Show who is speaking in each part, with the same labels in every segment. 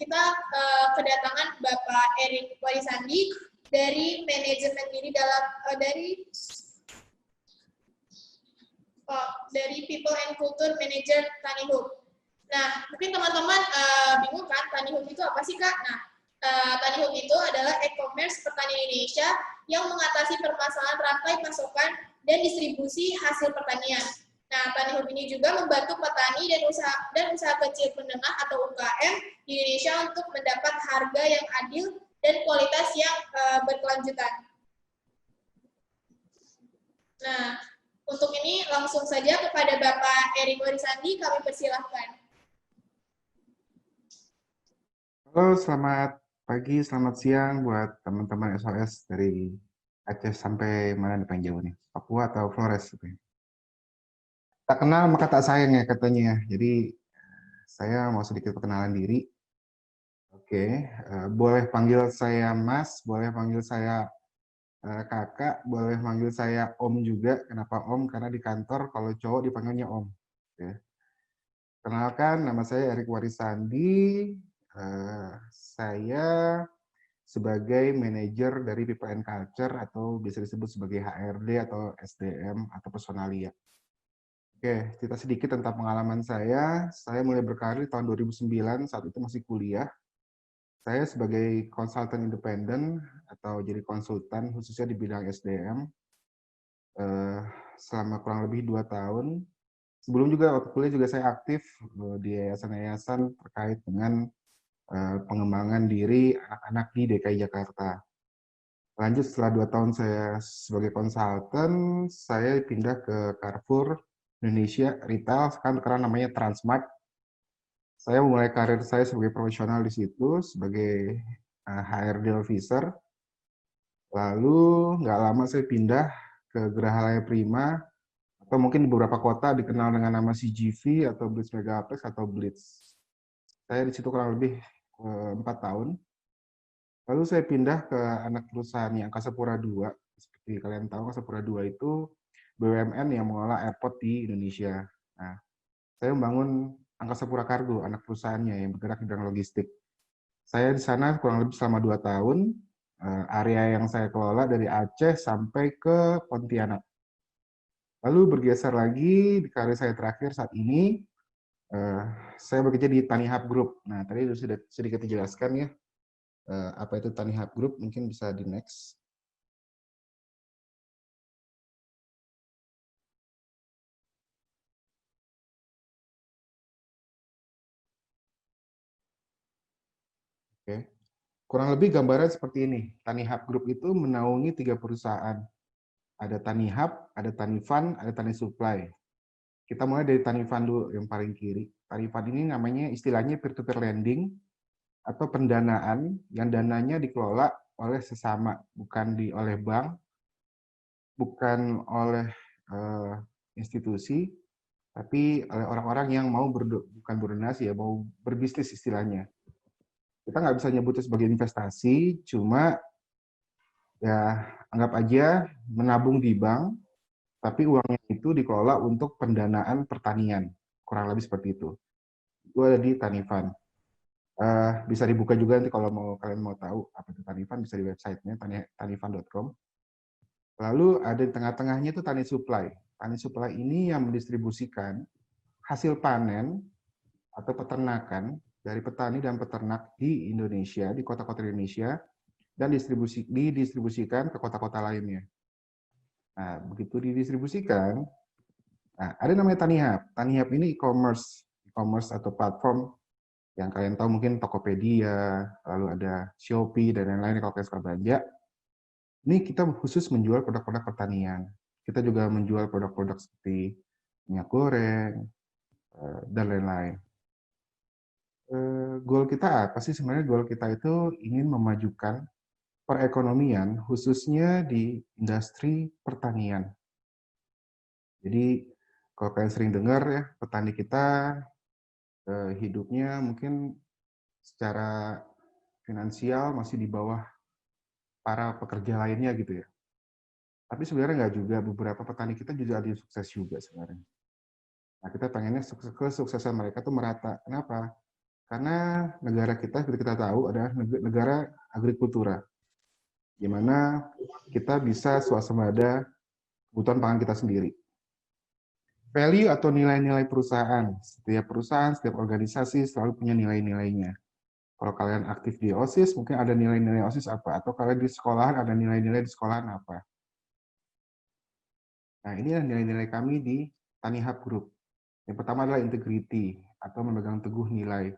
Speaker 1: kita kedatangan Bapak Erik Warisandi dari manajemen diri dari People and Culture Manager Tanihub. Nah, mungkin teman-teman bingung kan, Tanihub itu apa sih, Kak? Nah, Tanihub itu adalah e-commerce petani Indonesia yang mengatasi permasalahan rantai pasokan dan distribusi hasil pertanian. Nah, Tanihub ini juga membantu petani dan usaha kecil menengah atau UKM di Indonesia untuk mendapat harga yang adil dan kualitas yang berkelanjutan. Nah, untuk ini langsung saja kepada Bapak Erik Warisandi, kami persilahkan.
Speaker 2: Halo, selamat pagi, selamat siang buat teman-teman SOS dari Aceh sampai mana nih paling jauh nih, Papua atau Flores. Tak kenal maka tak sayang ya katanya. Jadi saya mau sedikit perkenalan diri. Oke, boleh panggil saya Mas, boleh panggil saya Kakak, boleh panggil saya Om juga. Kenapa Om? Karena di kantor kalau cowok dipanggilnya Om. Oke. Kenalkan, nama saya Erik Warisandi. Saya sebagai manajer dari People and Culture atau bisa disebut sebagai HRD atau SDM atau personalia. Oke, cerita sedikit tentang pengalaman saya. Saya mulai berkarir tahun 2009, saat itu masih kuliah. Saya sebagai konsultan independen atau jadi konsultan khususnya di bidang SDM selama kurang lebih 2 tahun. Sebelum juga waktu kuliah juga saya aktif di yayasan-yayasan terkait dengan pengembangan diri anak-anak di DKI Jakarta. Lanjut setelah 2 tahun saya sebagai konsultan, saya pindah ke Carrefour Indonesia Retail, sekarang namanya Transmart. Saya mulai karir saya sebagai profesional di situ, sebagai HRD officer. Lalu nggak lama saya pindah ke Gerahalaya Prima, atau mungkin di beberapa kota dikenal dengan nama CGV atau Blitz Megaplex atau Blitz. Saya di situ kurang lebih 4 tahun. Lalu saya pindah ke anak perusahaannya Angkasa Pura II. Seperti kalian tahu, Angkasa Pura II itu BUMN yang mengelola airport di Indonesia. Nah, saya membangun Angkasa Pura Cargo, anak perusahaannya yang bergerak di bidang logistik. Saya di sana kurang lebih selama 2 tahun. Area yang saya kelola dari Aceh sampai ke Pontianak. Lalu bergeser lagi di karir saya terakhir saat ini, saya bekerja di Tanihub Group. Nah, tadi sudah sedikit dijelaskan ya, apa itu Tanihub Group, mungkin bisa di next. Oke. Kurang lebih gambaran seperti ini. Tanihub Group itu menaungi 3 perusahaan. Ada Tanihub, ada Tanifund, ada Tani Supply. Kita mulai dari Tanifund dulu yang paling kiri. Tanifund ini namanya istilahnya peer-to-peer lending atau pendanaan yang dananya dikelola oleh sesama, bukan oleh bank, bukan oleh institusi, tapi oleh orang-orang yang mau bukan berdonasi ya, mau berbisnis istilahnya. Kita nggak bisa nyebutnya sebagai investasi, cuma ya anggap aja menabung di bank, tapi uangnya itu dikelola untuk pendanaan pertanian, kurang lebih seperti itu. Itu ada di Tanifund. Bisa dibuka juga nanti kalau kalian mau tahu apa itu Tanifund, bisa di websitenya tanifund.com. Lalu ada di tengah-tengahnya itu Tani Supply. Tani Supply ini yang mendistribusikan hasil panen atau peternakan dari petani dan peternak di Indonesia, di kota-kota Indonesia, dan didistribusikan ke kota-kota lainnya. Nah, begitu didistribusikan, nah, ada namanya Tanihub. Tanihub ini e-commerce atau platform yang kalian tahu mungkin Tokopedia, lalu ada Shopee, dan lain-lain kalau kalian suka belanja. Ini kita khusus menjual produk-produk pertanian. Kita juga menjual produk-produk seperti minyak goreng, dan lain-lain. Goal kita apa sih sebenarnya? Goal kita itu ingin memajukan perekonomian, khususnya di industri pertanian. Jadi, kalau kalian sering dengar ya, petani kita hidupnya mungkin secara finansial masih di bawah para pekerja lainnya gitu ya. Tapi sebenarnya nggak juga, beberapa petani kita juga ada yang sukses juga sebenarnya. Nah, kita pengennya kesuksesan mereka tuh merata. Kenapa? Karena negara kita, seperti kita tahu, adalah negara agrikultura, di mana kita bisa swasembada kebutuhan pangan kita sendiri. Value atau nilai-nilai perusahaan. Setiap perusahaan, setiap organisasi selalu punya nilai-nilainya. Kalau kalian aktif di OSIS, mungkin ada nilai-nilai OSIS apa, atau kalian di sekolahan ada nilai-nilai di sekolahan apa. Nah, ini adalah nilai-nilai kami di Tanihub Group. Yang pertama adalah integrity, atau memegang teguh nilai.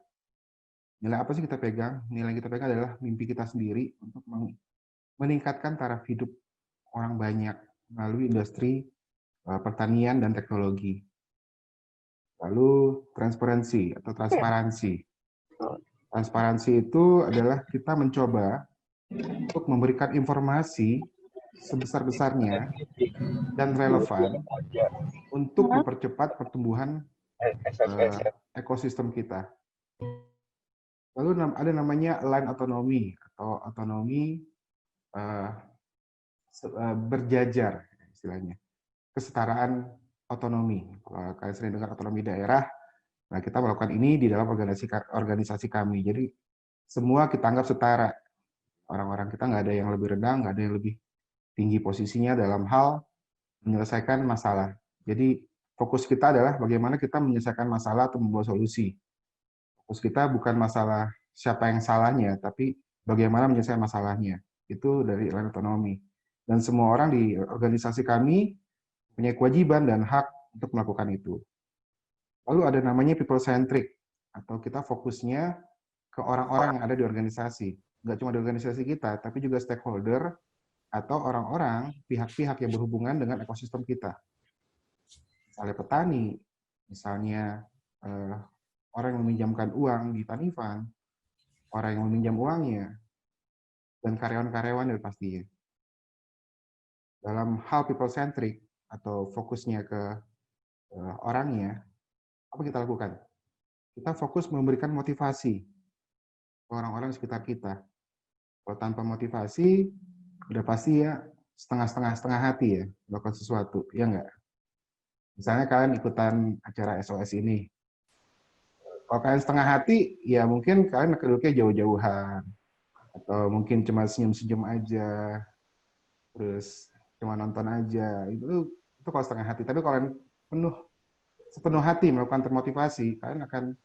Speaker 2: Nilai apa sih kita pegang? Nilai yang kita pegang adalah mimpi kita sendiri untuk meningkatkan taraf hidup orang banyak melalui industri pertanian dan teknologi. Lalu transparansi atau transparansi. Transparansi itu adalah kita mencoba untuk memberikan informasi sebesar-besarnya dan relevan untuk mempercepat pertumbuhan ekosistem kita. Lalu ada namanya line autonomy atau otonomi berjajar istilahnya. Kesetaraan otonomi. Kalau kalian sering dengar otonomi daerah, nah kita melakukan ini di dalam organisasi kami. Jadi semua kita anggap setara. Orang-orang kita nggak ada yang lebih rendah, nggak ada yang lebih tinggi posisinya dalam hal menyelesaikan masalah. Jadi fokus kita adalah bagaimana kita menyelesaikan masalah atau membawa solusi. Fokus kita bukan masalah siapa yang salahnya, tapi bagaimana menyelesaikan masalahnya. Itu dari line otonomi. Dan semua orang di organisasi kami punya kewajiban dan hak untuk melakukan itu. Lalu ada namanya people centric, atau kita fokusnya ke orang-orang yang ada di organisasi. Nggak cuma di organisasi kita, tapi juga stakeholder atau orang-orang, pihak-pihak yang berhubungan dengan ekosistem kita. Misalnya petani, misalnya orang yang meminjamkan uang di Tanifan, orang yang meminjam uangnya, dan karyawan-karyawan yang pastinya. Dalam hal people-centric, atau fokusnya ke orangnya, apa kita lakukan? Kita fokus memberikan motivasi ke orang-orang di sekitar kita. Kalau tanpa motivasi, udah pasti ya setengah hati ya melakukan sesuatu, ya enggak? Misalnya kalian ikutan acara SOS ini, kalau kalian setengah hati, ya mungkin kalian duduknya jauh-jauhan, atau mungkin cuma senyum-senyum aja, terus cuma nonton aja, itu kalau setengah hati. Tapi kalau kalian sepenuh hati melakukan termotivasi, kalian akan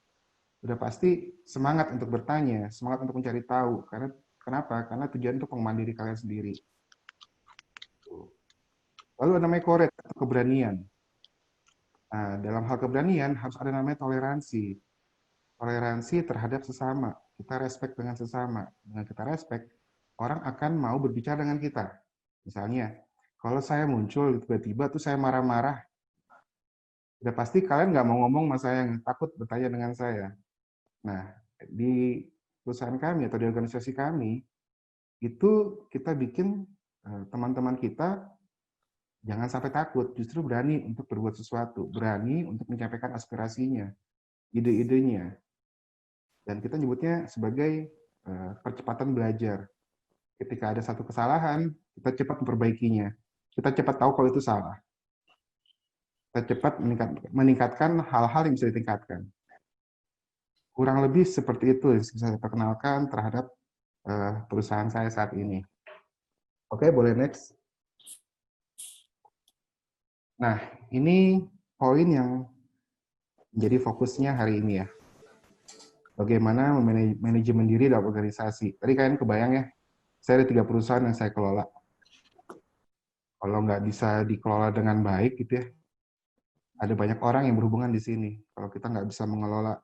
Speaker 2: udah pasti semangat untuk bertanya, semangat untuk mencari tahu. Karena kenapa? Karena tujuan itu pengembangan diri kalian sendiri. Lalu ada namanya courage atau keberanian. Nah, dalam hal keberanian harus ada namanya toleransi. Toleransi terhadap sesama. Kita respect dengan sesama. Dengan kita respect, orang akan mau berbicara dengan kita. Misalnya, kalau saya muncul tiba-tiba tuh saya marah-marah, udah pasti kalian nggak mau ngomong sama saya, yang takut bertanya dengan saya. Nah, di perusahaan kami atau di organisasi kami, itu kita bikin teman-teman kita jangan sampai takut, justru berani untuk berbuat sesuatu, berani untuk menyampaikan aspirasinya, ide-idenya. Dan kita nyebutnya sebagai percepatan belajar. Ketika ada satu kesalahan, kita cepat memperbaikinya. Kita cepat tahu kalau itu salah. Kita cepat meningkatkan hal-hal yang bisa ditingkatkan. Kurang lebih seperti itu yang bisa saya perkenalkan terhadap perusahaan saya saat ini. Oke, boleh next. Nah, ini poin yang menjadi fokusnya hari ini ya. Bagaimana manajemen diri dalam organisasi. Tadi kalian kebayang ya, saya ada 3 perusahaan yang saya kelola. Kalau nggak bisa dikelola dengan baik gitu ya, ada banyak orang yang berhubungan di sini. Kalau kita nggak bisa mengelola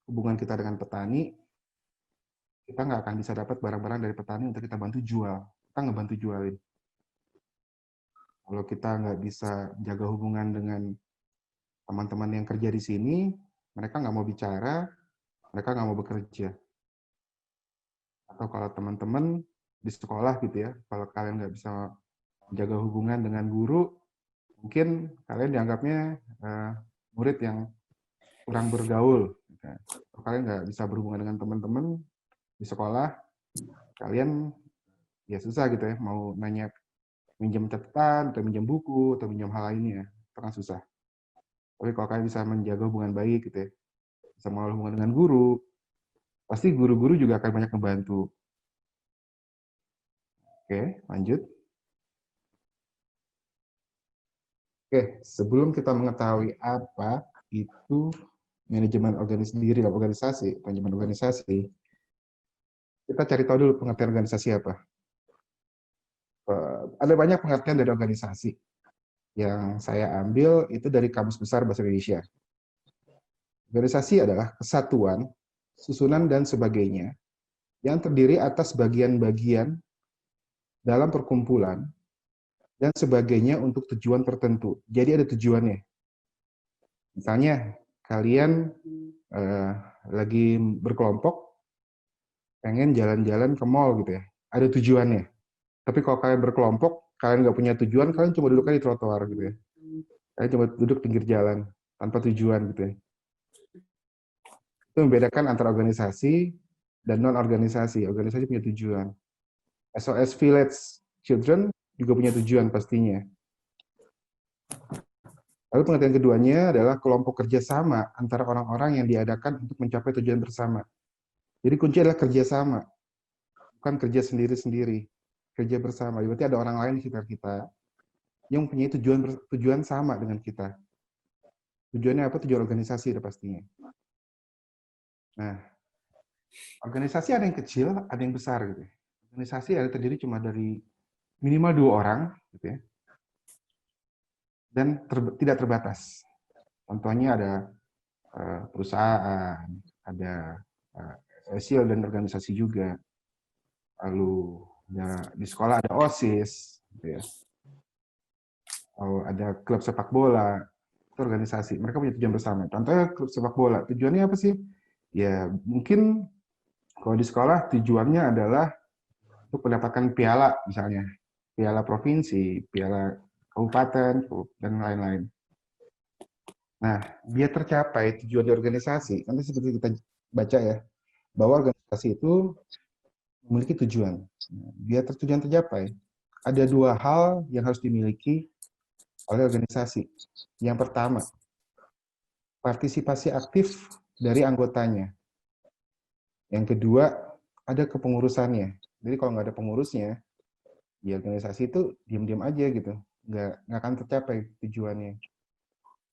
Speaker 2: hubungan kita dengan petani, kita nggak akan bisa dapat barang-barang dari petani untuk kita bantu jual. Kita nggak bantu jualin. Kalau kita nggak bisa jaga hubungan dengan teman-teman yang kerja di sini, mereka nggak mau bicara, mereka nggak mau bekerja. Atau kalau teman-teman di sekolah gitu ya, kalau kalian nggak bisa menjaga hubungan dengan guru, mungkin kalian dianggapnya murid yang kurang bergaul. Kalau kalian nggak bisa berhubungan dengan teman-teman di sekolah, kalian ya susah gitu ya, mau nanya minjem catatan, atau minjem buku, atau minjem hal lainnya, itu kan susah. Tapi kalau kalian bisa menjaga hubungan baik gitu ya, bisa mengelola hubungan dengan guru, Pasti guru-guru juga akan banyak membantu. Oke, lanjut. Oke, sebelum kita mengetahui apa itu manajemen organisasi, manajemen organisasi, kita cari tahu dulu pengertian organisasi apa. Ada banyak pengertian dari organisasi. Yang saya ambil itu dari Kamus Besar Bahasa Indonesia. Organisasi adalah kesatuan, susunan, dan sebagainya yang terdiri atas bagian-bagian dalam perkumpulan dan sebagainya untuk tujuan tertentu. Jadi ada tujuannya. Misalnya, kalian lagi berkelompok, pengen jalan-jalan ke mall gitu ya. Ada tujuannya. Tapi kalau kalian berkelompok, kalian nggak punya tujuan, kalian cuma duduk aja di trotoar gitu ya. Kalian cuma duduk pinggir jalan, tanpa tujuan gitu ya. Itu membedakan antara organisasi dan non-organisasi. Organisasi punya tujuan. SOS Village Children juga punya tujuan pastinya. Lalu pengertian keduanya adalah kelompok kerjasama antara orang-orang yang diadakan untuk mencapai tujuan bersama. Jadi kunci adalah kerjasama, bukan kerja sendiri-sendiri. Kerja bersama. Berarti ada orang lain di sekitar kita yang punya tujuan sama dengan kita. Tujuannya apa? Tujuan organisasi itu pastinya. Nah, organisasi ada yang kecil, ada yang besar gitu. Organisasi ada terdiri cuma dari minimal 2 orang, gitu ya, dan tidak terbatas. Contohnya ada perusahaan, ada sosial dan organisasi juga. Lalu ya, di sekolah ada OSIS, gitu ya. Lalu ada klub sepak bola, itu organisasi. Mereka punya tujuan bersama. Contohnya klub sepak bola, tujuannya apa sih? Ya mungkin kalau di sekolah tujuannya adalah untuk mendapatkan piala, misalnya piala provinsi, piala kabupaten, dan lain-lain. Nah, biar tercapai tujuan di organisasi, nanti seperti kita baca ya, bahwa organisasi itu memiliki tujuan. Biar tujuan tercapai, ada 2 hal yang harus dimiliki oleh organisasi. Yang pertama, partisipasi aktif dari anggotanya. Yang kedua, ada kepengurusannya. Jadi kalau nggak ada pengurusnya, ya organisasi itu diam-diam aja gitu. Nggak akan tercapai tujuannya.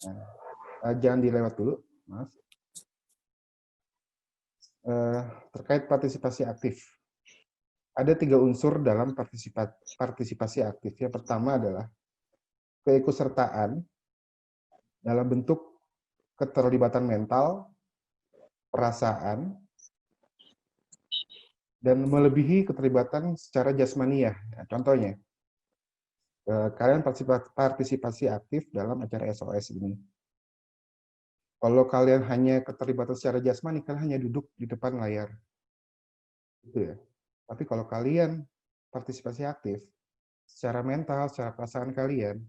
Speaker 2: Nah, jangan dilewat dulu, Mas. Terkait partisipasi aktif. Ada 3 unsur dalam partisipasi aktif. Yang pertama adalah keikutsertaan dalam bentuk keterlibatan mental, perasaan, dan melebihi keterlibatan secara jasmaniah. Nah, contohnya, kalian partisipasi aktif dalam acara SOS ini. Kalau kalian hanya keterlibatan secara jasmani, kalian hanya duduk di depan layar. Gitu ya. Tapi kalau kalian partisipasi aktif, secara mental, secara perasaan kalian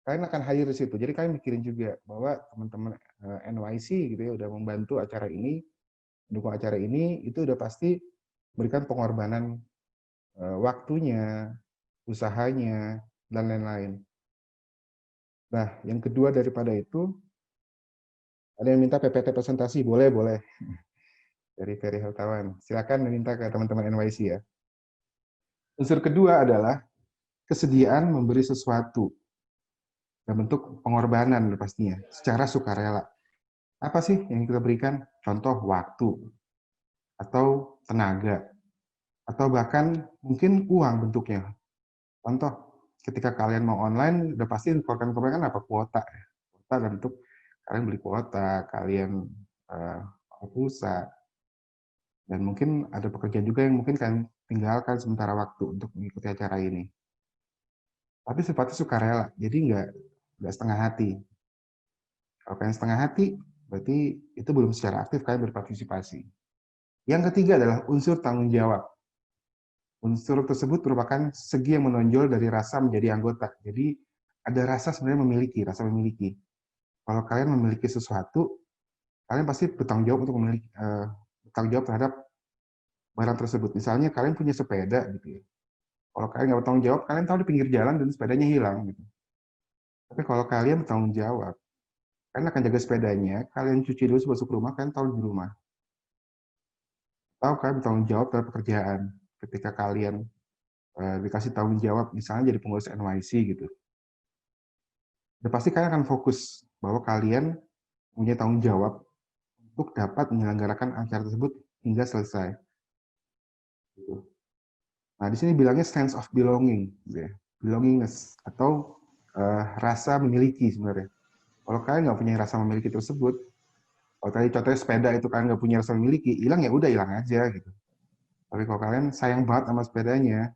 Speaker 2: akan hadir di situ. Jadi kalian mikirin juga bahwa teman-teman NYC gitu ya udah membantu acara ini, mendukung acara ini, itu udah pasti berikan pengorbanan waktunya, usahanya, dan lain-lain. Nah, yang kedua daripada itu, ada yang minta PPT presentasi, boleh. Dari Ferry Heltawan. Silakan meminta ke teman-teman NYC ya. Unsur kedua adalah kesediaan memberi sesuatu dalam bentuk pengorbanan pastinya, secara sukarela. Apa sih yang kita berikan? Contoh waktu, atau tenaga, atau bahkan mungkin uang bentuknya. Contoh, ketika kalian mau online, udah pasti keluarkan apa? Kuota. Kuota dalam bentuk kalian beli kuota, kalian pulsa, dan mungkin ada pekerjaan juga yang mungkin kalian tinggalkan sementara waktu untuk mengikuti acara ini. Tapi sifatnya sukarela, jadi nggak setengah hati. Kalau kalian setengah hati, berarti itu belum secara aktif kalian berpartisipasi. Yang ketiga adalah unsur tanggung jawab. Unsur tersebut merupakan segi yang menonjol dari rasa menjadi anggota. Jadi ada rasa sebenarnya rasa memiliki. Kalau kalian memiliki sesuatu, kalian pasti bertanggung jawab untuk bertanggung jawab terhadap barang tersebut. Misalnya kalian punya sepeda gitu ya. Kalau kalian nggak bertanggung jawab, kalian tahu di pinggir jalan dan sepedanya hilang gitu. Tapi kalau kalian bertanggung jawab, kalian akan jaga sepedanya, kalian cuci dulu sebelum masuk rumah, kalian tahu di rumah. Tahu kan tanggung jawab terhadap pekerjaan. Ketika kalian dikasih tanggung jawab, misalnya jadi pengurus NYC gitu, udah pasti kalian akan fokus bahwa kalian punya tanggung jawab untuk dapat menyelenggarakan acara tersebut hingga selesai. Gitu. Nah, di sini bilangnya sense of belonging, gitu ya. Belongingness, atau rasa memiliki sebenarnya. Kalau kalian nggak punya rasa memiliki tersebut, kalau tadi contohnya sepeda itu kalian nggak punya rasa memiliki, hilang ya udah hilang aja gitu. Tapi kalau kalian sayang banget sama sepedanya,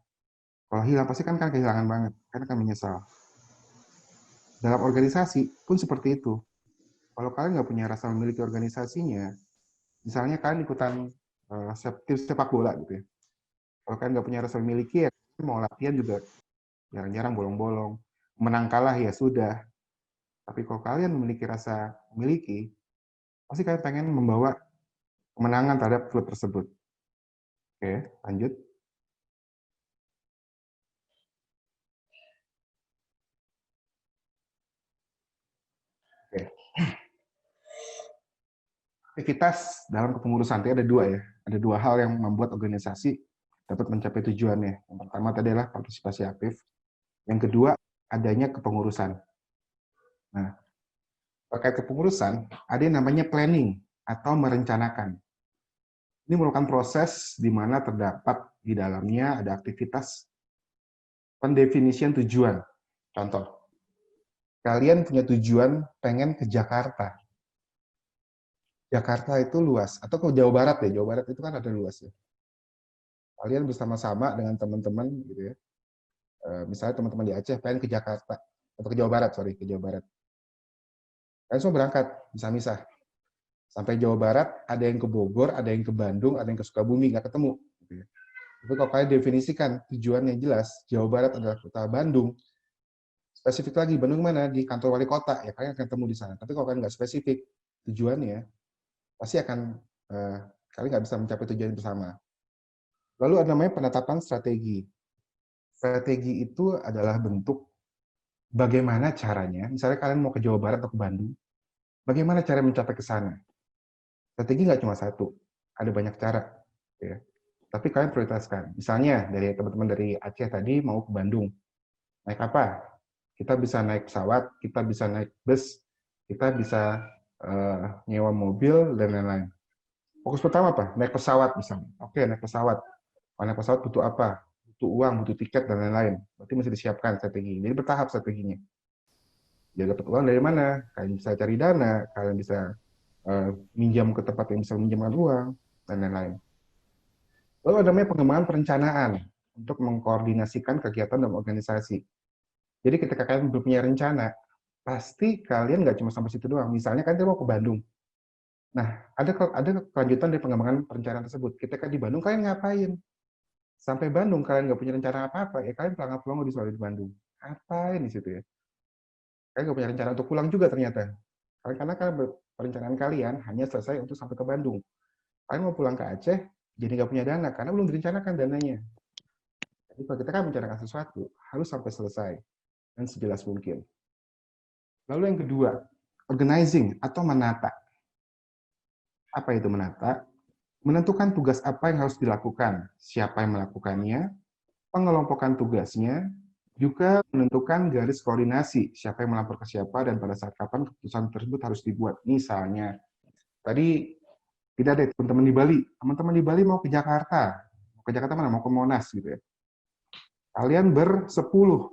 Speaker 2: kalau hilang pasti kan kalian kehilangan banget, kalian akan menyesal. Dalam organisasi pun seperti itu. Kalau kalian nggak punya rasa memiliki organisasinya, misalnya kalian ikutan tim sepak bola gitu ya. Kalau kalian nggak punya rasa memiliki, ya mau latihan juga jarang-jarang bolong-bolong. Menang kalah ya sudah. Tapi kalau kalian memiliki rasa memiliki, pasti kalian pengen membawa kemenangan terhadap klub tersebut. Oke, lanjut. Oke. Aktivitas dalam kepengurusan itu ada dua ya. Ada dua hal yang membuat organisasi dapat mencapai tujuannya. Yang pertama tadi adalah partisipasi aktif. Yang kedua, adanya kepengurusan. Nah, terkait kepengurusan, ada yang namanya planning atau merencanakan. Ini merupakan proses di mana terdapat di dalamnya ada aktivitas pendefinisian tujuan. Contoh, kalian punya tujuan pengen ke Jakarta. Jakarta itu luas, atau ke Jawa Barat ya, Jawa Barat itu kan ada luas ya. Kalian bersama-sama dengan teman-teman gitu ya. Misalnya teman-teman di Aceh pengen ke Jakarta, atau ke Jawa Barat, sorry, ke Jawa Barat. Kalian semua berangkat, misah-misah. Sampai Jawa Barat, ada yang ke Bogor, ada yang ke Bandung, ada yang ke Sukabumi, nggak ketemu. Gitu ya. Tapi kalau kalian definisikan tujuannya jelas, Jawa Barat adalah kota Bandung, spesifik lagi, Bandung mana? Di kantor wali kota, ya kalian akan ketemu di sana. Tapi kalau kalian nggak spesifik tujuannya, pasti akan kalian nggak bisa mencapai tujuan bersama. Lalu ada namanya penetapan strategi. Strategi itu adalah bentuk bagaimana caranya, misalnya kalian mau ke Jawa Barat atau ke Bandung, bagaimana cara mencapai ke sana. Strategi nggak cuma satu, ada banyak cara. Ya. Tapi kalian prioritaskan. Misalnya dari teman-teman dari Aceh tadi mau ke Bandung, naik apa? Kita bisa naik pesawat, kita bisa naik bus, kita bisa nyewa mobil, dan lain-lain. Fokus pertama apa? Naik pesawat misalnya. Oke, naik pesawat. Kalau naik pesawat butuh apa? Butuh uang, butuh tiket, dan lain-lain. Berarti mesti disiapkan strategi. Jadi bertahap strateginya. Dia dapat uang dari mana? Kalian bisa cari dana, kalian bisa minjam ke tempat yang bisa meminjamkan uang, dan lain-lain. Lalu ada namanya pengembangan perencanaan untuk mengkoordinasikan kegiatan dalam organisasi. Jadi ketika kalian punya rencana, pasti kalian nggak cuma sampai situ doang. Misalnya kalian mau ke Bandung. Nah, ada kelanjutan dari pengembangan perencanaan tersebut. Ketika di Bandung, kalian ngapain? Sampai Bandung, kalian nggak punya rencana apa-apa, ya kalian pelangap-pelongo di Bandung. Ngapain di situ ya? Kalian nggak punya rencana untuk pulang juga ternyata. Karena perencanaan kalian hanya selesai untuk sampai ke Bandung. Kalian mau pulang ke Aceh, jadi nggak punya dana, karena belum direncanakan dananya. Jadi kalau kita kan merencanakan sesuatu, harus sampai selesai, dan sejelas mungkin. Lalu yang kedua, organizing atau menata. Apa itu menata? Menentukan tugas apa yang harus dilakukan, siapa yang melakukannya, pengelompokan tugasnya, juga menentukan garis koordinasi, siapa yang melapor ke siapa, dan pada saat kapan keputusan tersebut harus dibuat. Misalnya, tadi tidak ada teman-teman di Bali. Teman-teman di Bali mau ke Jakarta. Mau ke Jakarta mana? Mau ke Monas gitu ya. Kalian bersepuluh.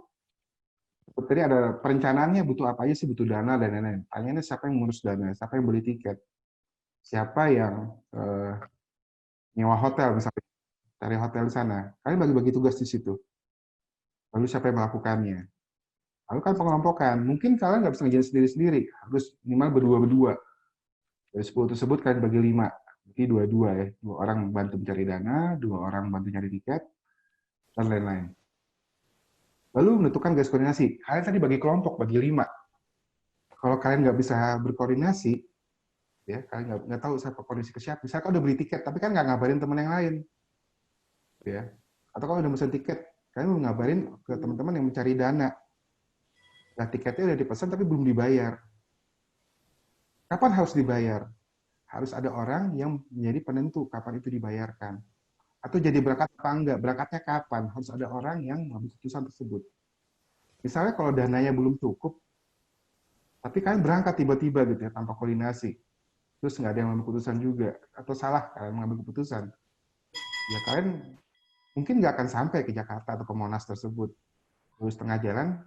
Speaker 2: Tadi ada perencanaannya butuh apa aja sih, butuh dana dan lain-lain. Tanyanya siapa yang ngurus dana, siapa yang beli tiket, siapa yang nyewa hotel misalnya, cari hotel di sana. Kalian bagi-bagi tugas di situ. Lalu siapa yang melakukannya? Lalu kan pengelompokan. Mungkin kalian nggak bisa ngerjain sendiri-sendiri, harus minimal berdua-berdua. Dari 10 tersebut kalian bagi 5. Jadi dua-dua ya. 2 orang bantu mencari dana, 2 orang bantu nyari tiket, dan lain-lain. Lalu menentukan garis koordinasi. Kalian tadi bagi kelompok, bagi 5. Kalau kalian nggak bisa berkoordinasi, ya kalian nggak tahu siapa koordinasi ke siapa. Misalkan udah beli tiket, tapi kan nggak ngabarin teman yang lain. Ya. Atau kalau udah pesan tiket, kalian mau ngabarin ke teman-teman yang mencari dana. Nah, tiketnya udah dipesan tapi belum dibayar. Kapan harus dibayar? harus ada orang yang menjadi penentu kapan itu dibayarkan. Atau jadi berangkat apa enggak, berangkatnya kapan, harus ada orang yang mengambil keputusan tersebut. Misalnya kalau dananya belum cukup, tapi kalian berangkat tiba-tiba gitu ya, tanpa koordinasi, terus nggak ada yang mengambil keputusan juga, atau salah kalian mengambil keputusan, ya kalian mungkin nggak akan sampai ke Jakarta atau ke Monas tersebut. Terus tengah jalan,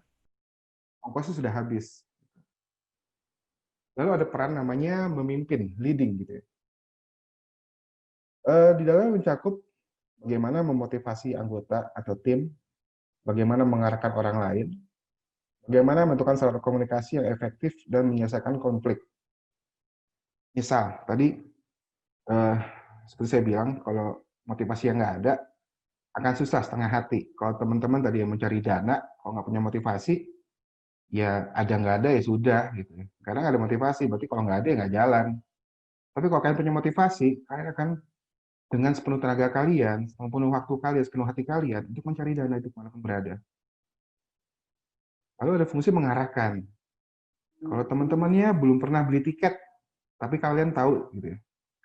Speaker 2: ongkosnya sudah habis. Lalu ada peran namanya memimpin, leading gitu ya. Di dalamnya mencakup bagaimana memotivasi anggota atau tim, bagaimana mengarahkan orang lain, bagaimana menentukan saluran komunikasi yang efektif dan menyelesaikan konflik. Misal, tadi seperti saya bilang, kalau motivasi yang nggak ada, akan susah setengah hati. Kalau teman-teman tadi yang mencari dana, kalau nggak punya motivasi, ya ada nggak ada ya sudah gitu. Karena nggak ada motivasi, berarti kalau nggak ada ya nggak jalan. Tapi kalau kalian punya motivasi, kalian akan dengan sepenuh tenaga kalian, sepenuh waktu kalian, sepenuh hati kalian untuk mencari dana itu kemanapun berada. Lalu ada fungsi mengarahkan. Kalau teman-temannya belum pernah beli tiket, tapi kalian tahu gitu ya,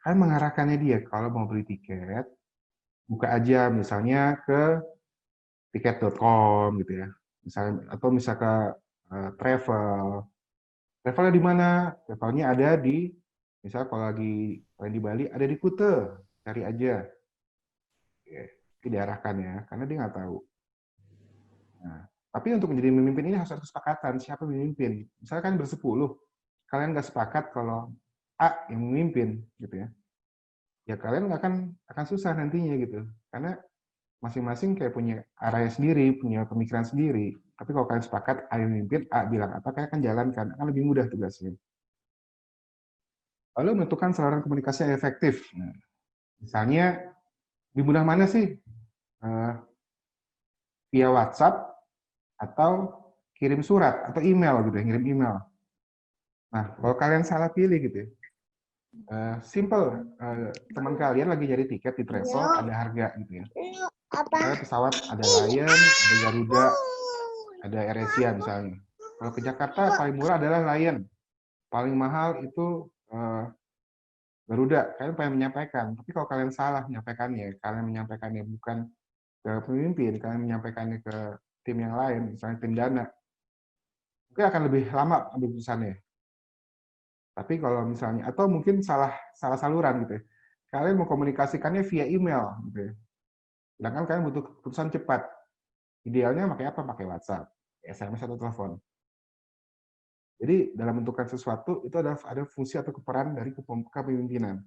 Speaker 2: kalian mengarahkannya dia. Kalau mau beli tiket, buka aja misalnya ke tiket.com gitu ya, misalnya, atau misal ke travel. Travelnya di mana? Travelnya ada di, misal kalau lagi kalian di Bali, ada di Kuta, cari aja. Oke, diarahkan ya, karena dia nggak tahu. Nah, tapi untuk menjadi pemimpin ini harus ada kesepakatan siapa pemimpin. Misalkan bersepuluh, kalian nggak sepakat kalau A yang memimpin, gitu ya. Ya kalian nggak akan susah nantinya gitu, karena masing-masing kayak punya arahnya sendiri, punya pemikiran sendiri. Tapi kalau kalian sepakat A yang memimpin, A bilang apa, kalian akan jalankan, akan lebih mudah tugasnya. Lalu menentukan saluran komunikasi yang efektif. Nah, misalnya lebih mudah mana sih? Via WhatsApp atau kirim surat atau email gitu ya, ngirim email. Nah, kalau kalian salah pilih gitu ya, simple, teman kalian lagi nyari tiket di travel, ada harga gitu ya. Misalnya pesawat ada Lion, ada Garuda, ada AirAsia misalnya. Kalau ke Jakarta paling murah adalah Lion, paling mahal itu Garuda. Kalian pengen menyampaikan, tapi kalau kalian salah menyampaikannya, kalian menyampaikannya bukan ke pemimpin, kalian menyampaikannya ke tim yang lain, misalnya tim dana, mungkin akan lebih lama ambil keputusannya. Tapi kalau misalnya, atau mungkin salah saluran gitu ya. Kalian mau komunikasikannya via email gitu ya. Sedangkan kalian butuh keputusan cepat. Idealnya pakai apa? Pakai WhatsApp, SMS atau telepon. Jadi dalam menentukan sesuatu itu ada fungsi atau peran dari kepemimpinan.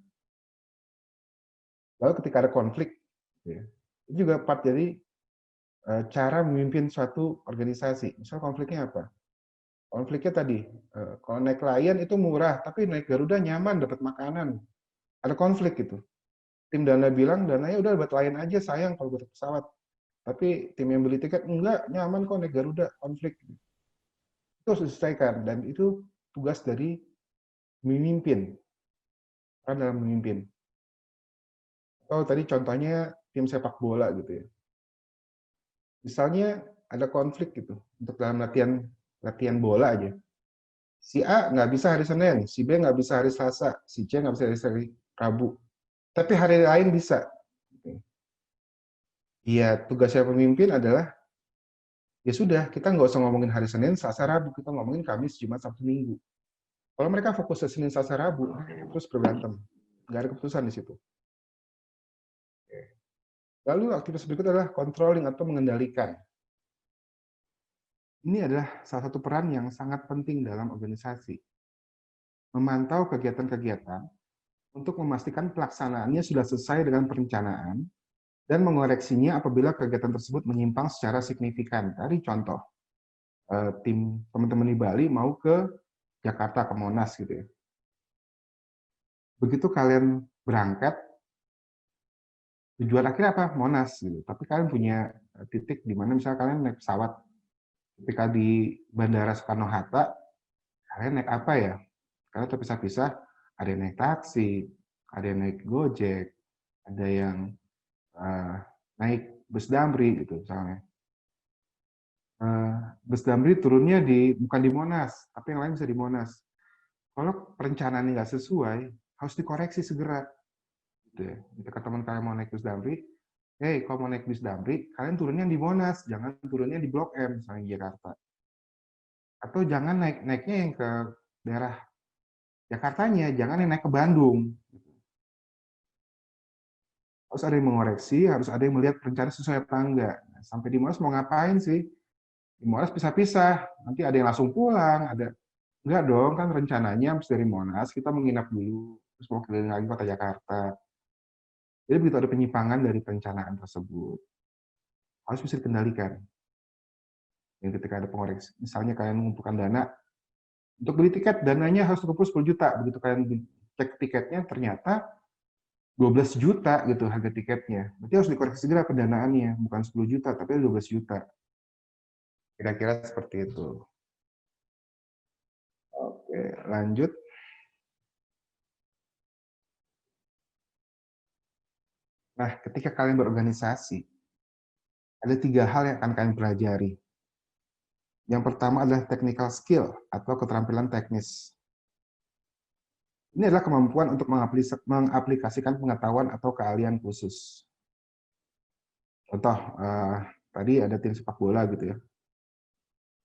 Speaker 2: Lalu ketika ada konflik, ya, itu juga part dari cara memimpin suatu organisasi. Misal konfliknya apa? Konfliknya tadi, kalau naik Lion itu murah, tapi naik Garuda nyaman, dapat makanan. Ada konflik gitu. Tim dana bilang, dananya udah buat Lion aja, sayang kalau buat pesawat. Tapi tim yang beli tiket, enggak, nyaman kok naik Garuda, konflik. Itu harus diselesaikan, dan itu tugas dari memimpin. Kan dalam memimpin. Atau tadi contohnya tim sepak bola gitu ya. Misalnya ada konflik gitu, untuk dalam latihan bola aja. Si A nggak bisa hari Senin, si B nggak bisa hari Selasa, si C nggak bisa hari Rabu. Tapi hari lain bisa. Iya, tugasnya pemimpin adalah, ya sudah, kita nggak usah ngomongin hari Senin, Selasa, Rabu. Kita ngomongin Kamis, Jumat, Sabtu, Minggu. Kalau mereka fokus ke Senin, Selasa, Rabu, terus berantem. Nggak ada keputusan di situ. Lalu aktivitas berikut adalah controlling atau mengendalikan. Ini adalah salah satu peran yang sangat penting dalam organisasi. Memantau kegiatan-kegiatan untuk memastikan pelaksanaannya sudah sesuai dengan perencanaan dan mengoreksinya apabila kegiatan tersebut menyimpang secara signifikan. Tadi contoh, tim teman-teman di Bali mau ke Jakarta, ke Monas gitu ya. Begitu kalian berangkat, tujuan akhirnya apa? Monas gitu. Tapi kalian punya titik di mana misalnya kalian naik pesawat, ketika di Bandara Soekarno-Hatta, kalian naik apa ya? Karena terpisah-pisah, ada yang naik taksi, ada yang naik Gojek, ada yang naik bus Damri gitu misalnya. Bus Damri turunnya bukan di Monas, tapi yang lain bisa di Monas. Kalau perencanaannya nggak sesuai, harus dikoreksi segera. Gitu ya. Ketika teman kalian mau naik bis Damri, hey, kalau mau naik bis Damri, kalian turunnya di Monas, jangan turunnya di Blok M, misalnya di Jakarta. Atau jangan naiknya yang ke daerah Jakartanya, jangan yang naik ke Bandung. Harus ada yang mengoreksi, harus ada yang melihat rencana sesuai apa enggak. Nah, sampai di Monas mau ngapain sih? Di Monas pisah-pisah, nanti ada yang langsung pulang, ada enggak dong, kan rencananya habis dari Monas kita menginap dulu, terus mau keliling lagi kota Jakarta. Jadi begitu ada penyimpangan dari perencanaan tersebut, harus bisa dikendalikan. Dan ketika ada pengoreksi, misalnya kalian mengumpulkan dana, untuk beli tiket, dananya harus terkumpul 10 juta. Begitu kalian cek tiketnya, ternyata 12 juta gitu harga tiketnya. Berarti harus dikoreksi segera pendanaannya, bukan 10 juta, tapi 12 juta. Kira-kira seperti itu. Oke, lanjut. Nah, ketika kalian berorganisasi, ada 3 hal yang akan kalian pelajari. Yang pertama adalah technical skill atau keterampilan teknis. Ini adalah kemampuan untuk mengaplikasikan pengetahuan atau keahlian khusus. Contoh, tadi ada tim sepak bola gitu ya.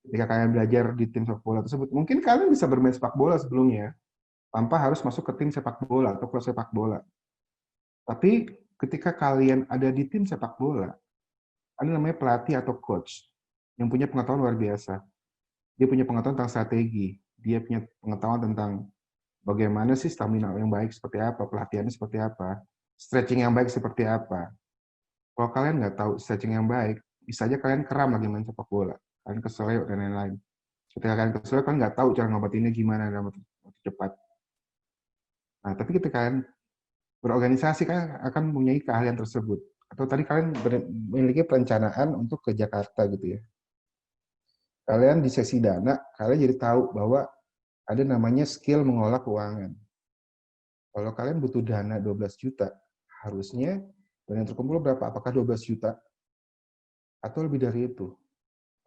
Speaker 2: Ketika kalian belajar di tim sepak bola tersebut, mungkin kalian bisa bermain sepak bola sebelumnya, tanpa harus masuk ke tim sepak bola atau klub sepak bola. Tapi ketika kalian ada di tim sepak bola, ada namanya pelatih atau coach yang punya pengetahuan luar biasa. Dia punya pengetahuan tentang strategi, dia punya pengetahuan tentang bagaimana sih stamina yang baik seperti apa, pelatihannya seperti apa, stretching yang baik seperti apa. Kalau kalian nggak tahu stretching yang baik, bisa aja kalian kram lagi main sepak bola, kalian keseleo dan lain-lain. Ketika kalian keseleo, kalian nggak tahu cara ngobatinnya gimana dalam waktu cepat. Nah, tapi ketika kalian berorganisasi, kalian akan mempunyai keahlian tersebut. Atau tadi kalian memiliki perencanaan untuk ke Jakarta gitu ya. Kalian di sesi dana, kalian jadi tahu bahwa ada namanya skill mengelola keuangan. Kalau kalian butuh dana 12 juta, harusnya dana yang terkumpul berapa? Apakah 12 juta? Atau lebih dari itu?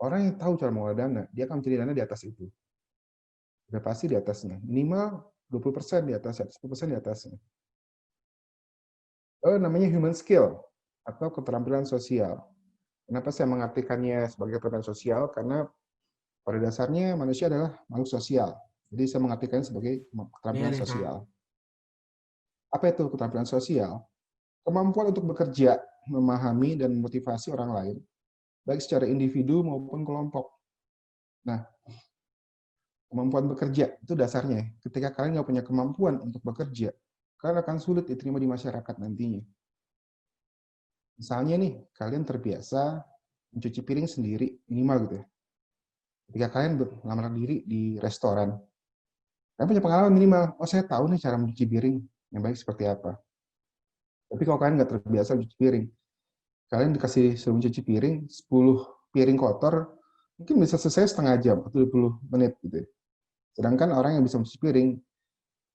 Speaker 2: Orang yang tahu cara mengelola dana, dia akan mencari dana di atas itu. Sudah pasti di atasnya. Minimal 20% di atasnya, 10% di atasnya. Namanya human skill atau keterampilan sosial. Kenapa saya mengartikannya sebagai keterampilan sosial? Karena pada dasarnya manusia adalah makhluk sosial. Jadi saya mengartikannya sebagai keterampilan sosial. Apa itu keterampilan sosial? Kemampuan untuk bekerja, memahami, dan memotivasi orang lain, baik secara individu maupun kelompok. Nah, kemampuan bekerja itu dasarnya. Ketika kalian nggak punya kemampuan untuk bekerja, kalian akan sulit diterima di masyarakat nantinya. Misalnya nih, kalian terbiasa mencuci piring sendiri, minimal gitu ya. Ketika kalian melamar diri di restoran, kalian punya pengalaman minimal, oh saya tahu nih cara mencuci piring yang baik seperti apa. Tapi kalau kalian nggak terbiasa mencuci piring, kalian dikasih suruh mencuci piring, 10 piring kotor, mungkin bisa selesai setengah jam atau 20 menit gitu ya. Sedangkan orang yang bisa mencuci piring,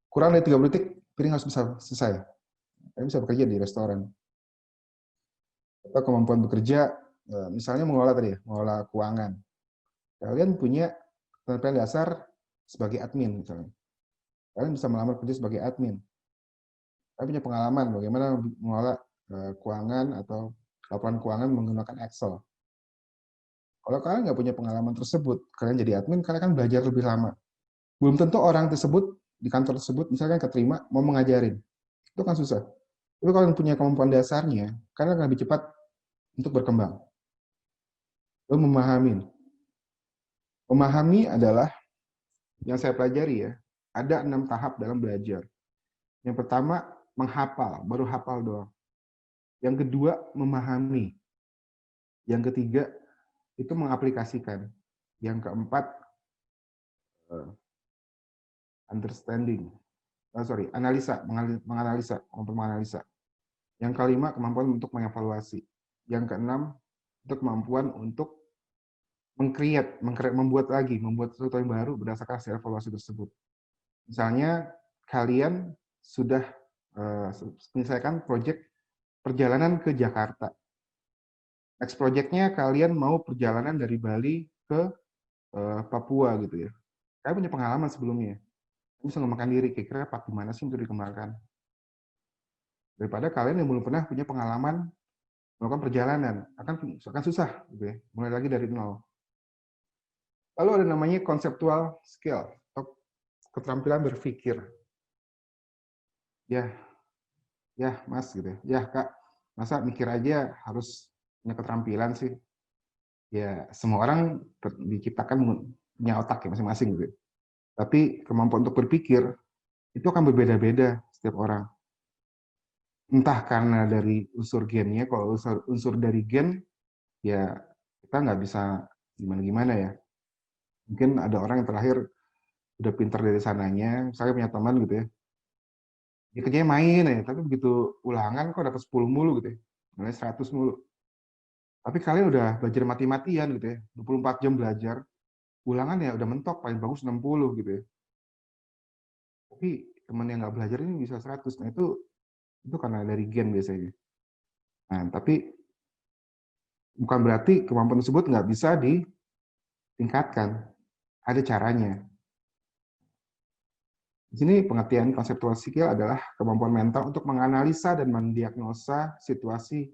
Speaker 2: kurang dari 30 detik, piring harus bisa selesai. Kalian bisa bekerja di restoran. Atau kemampuan bekerja, misalnya mengelola tadi ya, mengelola keuangan. Kalian punya keterampilan dasar sebagai admin misalnya. Kalian bisa melamar kerja sebagai admin. Kalian punya pengalaman bagaimana mengelola keuangan atau laporan keuangan menggunakan Excel. Kalau kalian nggak punya pengalaman tersebut, kalian jadi admin, kalian akan belajar lebih lama. Belum tentu orang tersebut di kantor tersebut, misalkan keterima, mau mengajarin. Itu kan susah. Tapi kalau kalian punya kemampuan dasarnya, kalian akan lebih cepat untuk berkembang. Lalu memahami. Memahami adalah yang saya pelajari ya, ada 6 tahap dalam belajar. Yang pertama, menghafal, baru hafal doang. Yang kedua, memahami. Yang ketiga, itu mengaplikasikan. Yang keempat, understanding. Analisa, menganalisa, kemampuan menganalisa. Yang kelima, kemampuan untuk mengevaluasi. Yang keenam, itu kemampuan untuk membuat sesuatu yang baru berdasarkan hasil evaluasi tersebut. Misalnya, kalian sudah menyelesaikan proyek perjalanan ke Jakarta. Next project-nya kalian mau perjalanan dari Bali ke Papua gitu ya. Kalian punya pengalaman sebelumnya. bisa mengembangkan diri, kira-kira part di mana sih untuk dikembangkan. Daripada kalian yang belum pernah punya pengalaman melakukan perjalanan, akan susah, gitu ya. Mulai lagi dari nol. Lalu ada namanya conceptual skill, atau keterampilan berpikir. Ya, Mas, gitu ya. Ya, Kak, masa mikir aja harus punya keterampilan sih? Ya, semua orang diciptakan punya otak ya masing-masing, gitu. Tapi kemampuan untuk berpikir itu akan berbeda-beda setiap orang. Entah karena dari unsur gennya, kalau unsur dari gen, ya kita nggak bisa gimana-gimana ya. Mungkin ada orang yang terakhir udah pintar dari sananya, saya punya teman gitu ya, dia kerjanya main ya, tapi begitu ulangan kok dapat 10 mulu gitu ya, mulai 100 mulu. Tapi kalian udah belajar mati-matian gitu ya, 24 jam belajar, ulangan ya udah mentok, paling bagus 60 gitu ya. Tapi teman yang nggak belajar ini bisa 100, nah itu karena dari gen biasanya. Nah, tapi bukan berarti kemampuan tersebut nggak bisa ditingkatkan, ada caranya. Di sini pengertian konseptual skill adalah kemampuan mental untuk menganalisa dan mendiagnosa situasi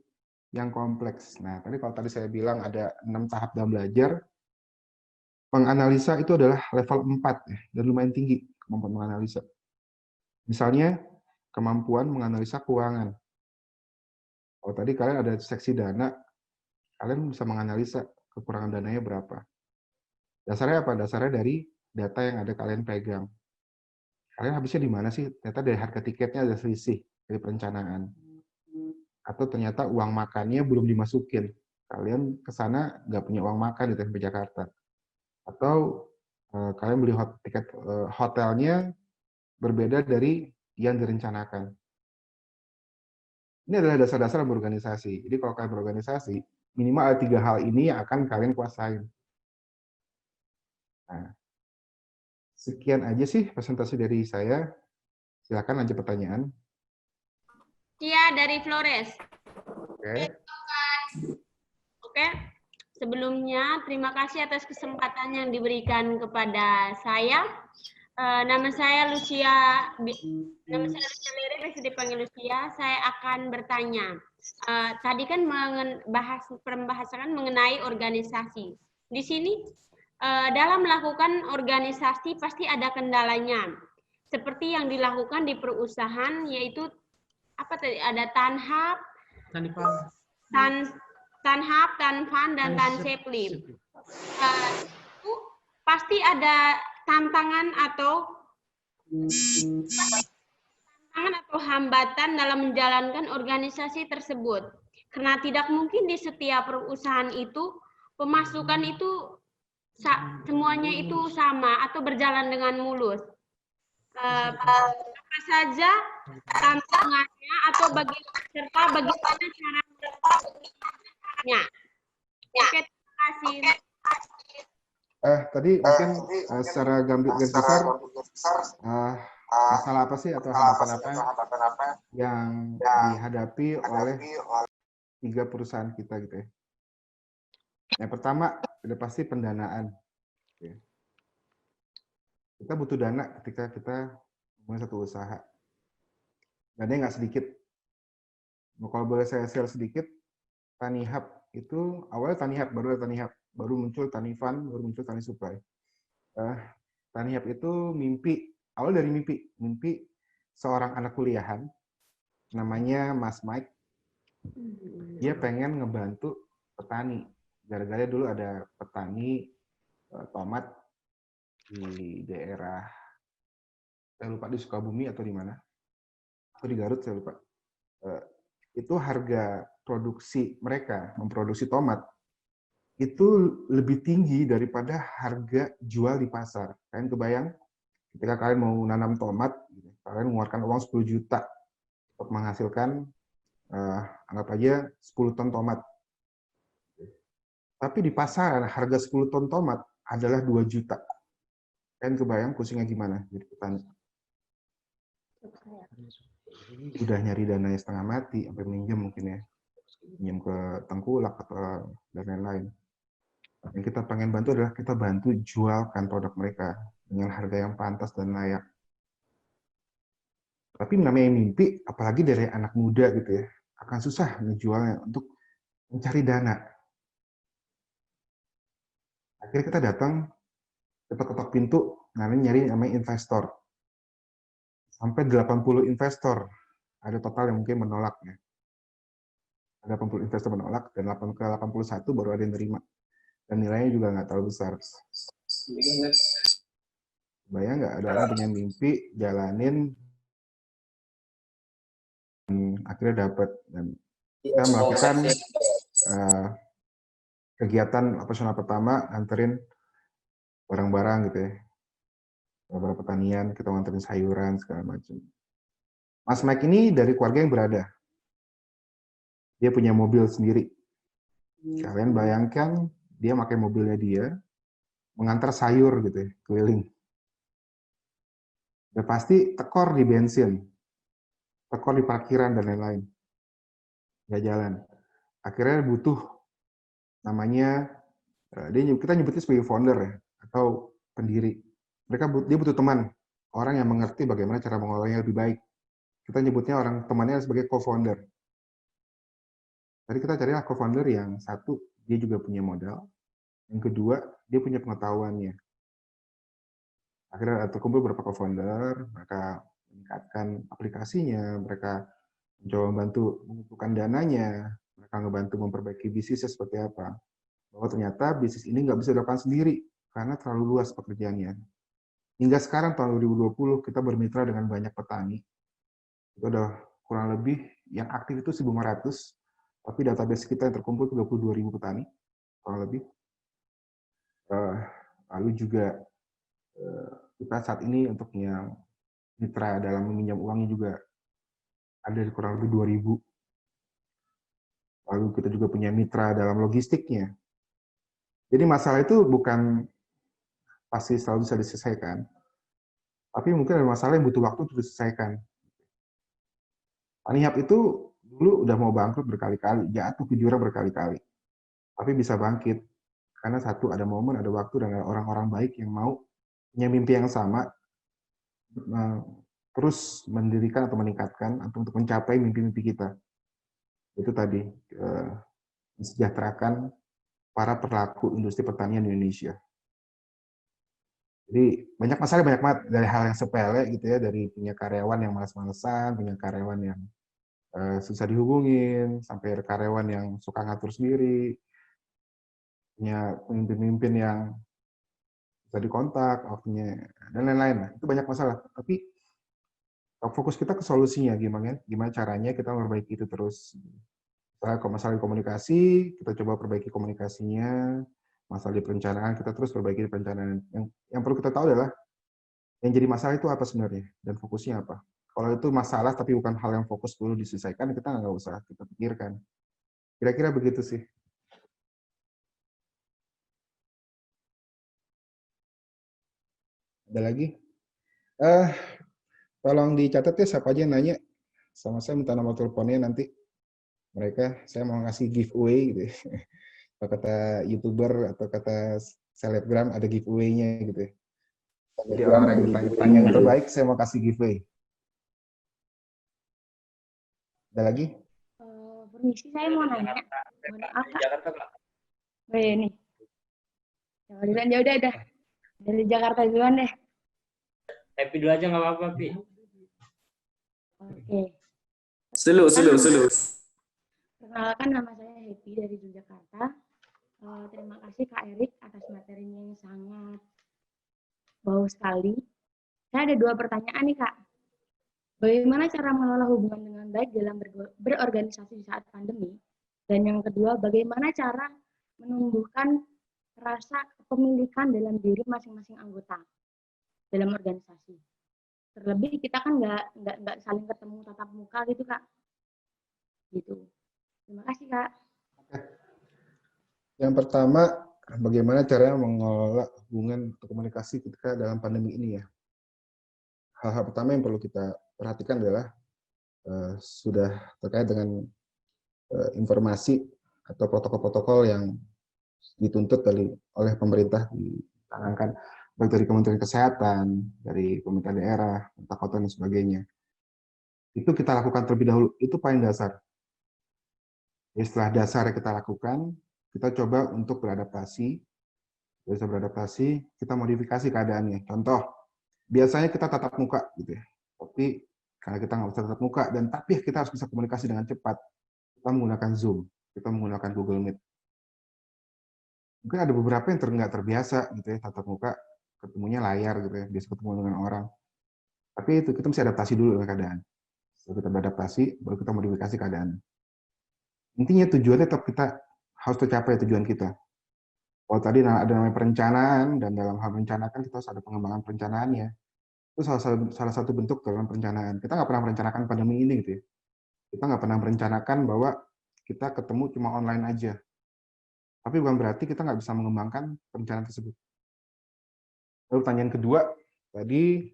Speaker 2: yang kompleks. Nah, kalau tadi saya bilang ada 6 tahap dalam belajar, menganalisa itu adalah level 4 ya, dan lumayan tinggi kemampuan menganalisa. Misalnya, kemampuan menganalisa keuangan. Kalau tadi kalian ada seksi dana, kalian bisa menganalisa kekurangan dananya berapa. Dasarnya apa? Dasarnya dari data yang ada kalian pegang. Kalian habisnya di mana sih? Ternyata dari harga tiketnya ada selisih dari perencanaan. Atau ternyata uang makannya belum dimasukin. Kalian ke sana nggak punya uang makan di TMP Jakarta. Atau kalian beli tiket hotelnya berbeda dari yang direncanakan. Ini adalah dasar-dasar berorganisasi. Jadi kalau kalian berorganisasi, minimal ada 3 hal ini yang akan kalian kuasain. Nah, sekian aja sih presentasi dari saya. Silakan lanjut pertanyaan.
Speaker 3: Tia dari Flores.
Speaker 2: Oke.
Speaker 3: Oke. Sebelumnya, terima kasih atas kesempatan yang diberikan kepada saya. Nama saya Lucia Lere, biasa dipanggil Lucia. Saya akan bertanya. Tadi kan pembahasan mengenai organisasi. Di sini, dalam melakukan organisasi pasti ada kendalanya. Seperti yang dilakukan di perusahaan, yaitu apa tadi? Ada tanhap, tanfan, dan tansepli. Itu pasti ada tantangan atau hambatan dalam menjalankan organisasi tersebut. Karena tidak mungkin di setiap perusahaan itu pemasukan itu semuanya itu sama atau berjalan dengan mulus. Apa saja tantangannya atau serta bagaimana cara melakukannya. Oke, terima kasih.
Speaker 2: Tadi mungkin secara garis besar masalah apa sih atau hambatan apa yang dihadapi oleh 3 perusahaan kita gitu ya. Yang pertama udah pasti pendanaan. Kita butuh dana ketika kita memulai satu usaha. Dananya nggak sedikit. Kalau boleh saya share sedikit, TaniHub itu awalnya TaniHub, baru ada TaniHub, baru muncul TaniFund, baru muncul TaniSupply. TaniHub itu awal dari mimpi seorang anak kuliahan, namanya Mas Mike. Dia pengen ngebantu petani. Gara-gara dulu ada petani tomat di daerah, saya lupa di Sukabumi atau di mana, atau di Garut saya lupa. Itu harga produksi mereka memproduksi tomat itu lebih tinggi daripada harga jual di pasar. Kalian kebayang ketika kalian mau nanam tomat, kalian mengeluarkan uang 10 juta untuk menghasilkan anggap aja 10 ton tomat. Tapi di pasaran harga 10 ton tomat adalah 2 juta. Kalian kebayang pusingnya gimana jadi petani? Udah nyari dananya setengah mati, sampai minjem mungkin ya. Minjem ke tengkulak atau dan lain-lain. Yang kita pengen bantu adalah kita bantu jualkan produk mereka dengan harga yang pantas dan layak. Tapi namanya mimpi, apalagi dari anak muda gitu ya, akan susah menjualnya untuk mencari dana. Akhirnya kita datang, ketok-ketok pintu, nyari namanya investor. Sampai 80 investor, ada total yang mungkin menolak ya. Ada 80 investor menolak, dan ke 81 baru ada yang terima. Dan nilainya juga nggak terlalu besar. Bayang nggak, ada orang punya mimpi, jalanin, akhirnya dapat. Dan kita melakukan kegiatan operasional pertama, nganterin barang-barang gitu ya, barang pertanian, kita nganterin sayuran segala macam. Mas Mike ini dari keluarga yang berada, dia punya mobil sendiri. Kalian bayangkan dia pakai mobilnya dia mengantar sayur gitu ya, keliling. Udah pasti tekor di bensin, tekor di parkiran dan lain-lain, nggak jalan. Akhirnya butuh namanya, kita nyebutnya sebagai founder ya, atau pendiri. Dia butuh teman, orang yang mengerti bagaimana cara mengolahnya lebih baik. Kita nyebutnya orang temannya sebagai co-founder. Tadi kita carilah co-founder yang satu, dia juga punya modal. Yang kedua, dia punya pengetahuannya. Akhirnya terkumpul beberapa co-founder, mereka meningkatkan aplikasinya, mereka mencoba membantu mengumpulkan dananya, mereka ngebantu memperbaiki bisnisnya seperti apa. Bahwa ternyata bisnis ini nggak bisa dilakukan sendiri, karena terlalu luas pekerjaannya. Hingga sekarang tahun 2020 kita bermitra dengan banyak petani. Itu udah kurang lebih yang aktif itu 1.500, tapi database kita yang terkumpul 22.000 petani kurang lebih. Lalu juga kita saat ini untuk yang mitra dalam meminjam uangnya juga ada kurang lebih 2.000. Lalu kita juga punya mitra dalam logistiknya. Jadi masalah itu bukan pasti selalu bisa diselesaikan, tapi mungkin ada masalah yang butuh waktu untuk diselesaikan. Tanihub itu dulu udah mau bangkrut berkali-kali, jatuh ke jurang berkali-kali, tapi bisa bangkit karena satu, ada momen, ada waktu, dan ada orang-orang baik yang mau punya mimpi yang sama, terus mendirikan atau meningkatkan atau untuk mencapai mimpi-mimpi kita. Itu tadi, mensejahterakan para pelaku industri pertanian di Indonesia. Jadi banyak masalah, banyak banget, dari hal yang sepele gitu ya, dari punya karyawan yang malas-malesan, punya karyawan yang susah dihubungin, sampai karyawan yang suka ngatur sendiri, punya pemimpin-pemimpin yang bisa dikontak waktunya, dan lain-lain. Itu banyak masalah. Tapi fokus kita ke solusinya, gimana caranya kita memperbaiki itu terus. Kalau masalah di komunikasi, kita coba perbaiki komunikasinya. Masalah di perencanaan, kita terus perbaiki di perencanaan. Yang perlu kita tahu adalah, yang jadi masalah itu apa sebenarnya, dan fokusnya apa. Kalau itu masalah tapi bukan hal yang fokus perlu diselesaikan, kita nggak usah kita pikirkan. Kira-kira begitu sih. Ada lagi? Tolong dicatat ya siapa aja yang nanya. Sama saya minta nomor teleponnya nanti. Mereka, saya mau ngasih giveaway gitu ya. Atau kata YouTuber atau kata selebgram ada giveaway-nya gitu ya. Jadi orang-orang yang bertanya yang terbaik, saya mau kasih giveaway. Ada lagi?
Speaker 4: Permisi, saya mau nanya. Mohon maaf, Kak. Oh, iya nih. Ya udah. Dari Jakarta duluan deh.
Speaker 5: Happy dulu aja nggak apa-apa, Pi.
Speaker 4: Oke.
Speaker 5: Selu.
Speaker 4: Perkenalkan, nama saya Happy dari Yogyakarta. Terima kasih Kak Erik atas materinya yang sangat bau sekali. Saya ada 2 pertanyaan nih Kak. Bagaimana cara mengelola hubungan dengan baik dalam berorganisasi di saat pandemi? Dan yang kedua, bagaimana cara menumbuhkan rasa kepemilikan dalam diri masing-masing anggota dalam organisasi? Terlebih kita kan nggak saling ketemu tatap muka gitu Kak. Gitu. Terima kasih Kak.
Speaker 2: Yang pertama, bagaimana caranya mengelola hubungan atau komunikasi ketika dalam pandemi ini ya. Hal-hal pertama yang perlu kita perhatikan adalah sudah terkait dengan informasi atau protokol-protokol yang dituntut oleh pemerintah, dicanangkan baik dari Kementerian Kesehatan, dari pemerintah daerah, pemerintah kota dan sebagainya. Itu kita lakukan terlebih dahulu, itu paling dasar. Jadi setelah dasar kita lakukan, kita coba untuk beradaptasi. Bisa beradaptasi, kita modifikasi keadaannya. Contoh, biasanya kita tatap muka, gitu ya. Tapi karena kita nggak bisa tatap muka, dan tapi kita harus bisa komunikasi dengan cepat, kita menggunakan Zoom, kita menggunakan Google Meet. Mungkin ada beberapa yang nggak terbiasa, gitu ya, tatap muka, ketemunya layar, gitu ya, biasa ketemu dengan orang. Tapi itu kita mesti adaptasi dulu dengan keadaan. Setelah kita beradaptasi, baru kita modifikasi keadaan. Intinya tujuannya tetap kita harus tercapai tujuan kita. Kalau tadi ada namanya perencanaan, dan dalam hal merencanakan kita harus ada pengembangan perencanaannya. Itu salah satu bentuk dalam perencanaan. Kita nggak pernah merencanakan pandemi ini, gitu ya. Kita nggak pernah merencanakan bahwa kita ketemu cuma online aja. Tapi bukan berarti kita nggak bisa mengembangkan perencanaan tersebut. Lalu pertanyaan kedua, tadi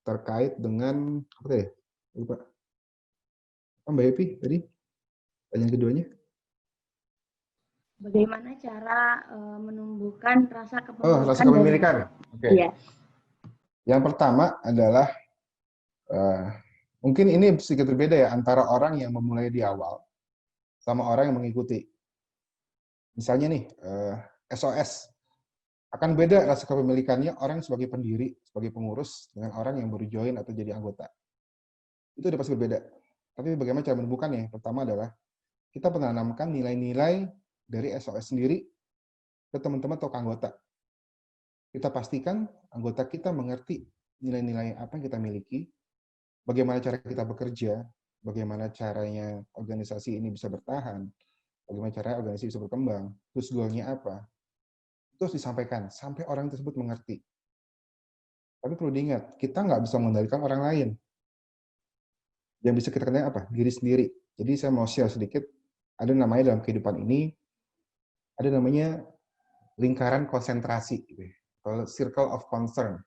Speaker 2: terkait dengan, apa ya? Lupa. Apa Mbak Epi tadi? Pertanyaan keduanya?
Speaker 4: Bagaimana cara menumbuhkan rasa
Speaker 2: Oh,
Speaker 4: kepemilikan?
Speaker 2: rasa kepemilikan. Oke.
Speaker 4: Iya.
Speaker 2: Yang pertama adalah, mungkin ini sedikit berbeda ya, antara orang yang memulai di awal sama orang yang mengikuti. Misalnya nih, SOS. Akan beda rasa kepemilikannya orang sebagai pendiri, sebagai pengurus, dengan orang yang baru join atau jadi anggota. Itu udah pasti berbeda. Tapi bagaimana cara menumbuhkannya? Pertama adalah, kita menanamkan nilai-nilai dari SOS sendiri ke teman-teman atau ke anggota. Kita pastikan anggota kita mengerti nilai-nilai apa yang kita miliki, bagaimana cara kita bekerja, bagaimana caranya organisasi ini bisa bertahan, bagaimana caranya organisasi bisa berkembang, terus goalnya apa. Itu harus disampaikan sampai orang tersebut mengerti. Tapi perlu diingat, kita nggak bisa mengendalikan orang lain. Yang bisa kita kendalikan apa? Diri sendiri. Jadi saya mau share sedikit, ada namanya dalam kehidupan ini, ada namanya lingkaran konsentrasi, atau circle of concern.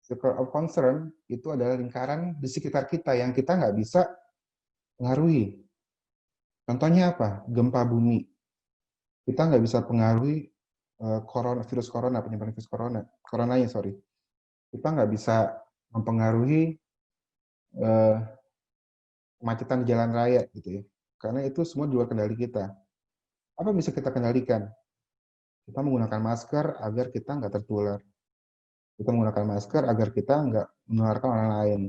Speaker 2: Circle of concern itu adalah lingkaran di sekitar kita yang kita nggak bisa pengaruhi. Contohnya apa? Gempa bumi. Kita nggak bisa pengaruhi virus corona, penyebaran virus coronanya, sorry. Kita nggak bisa mempengaruhi kemacetan di jalan raya, gitu ya. Karena itu semua di luar kendali kita. Apa yang bisa kita kendalikan? Kita menggunakan masker agar kita nggak tertular. Kita menggunakan masker agar kita nggak menularkan orang lain.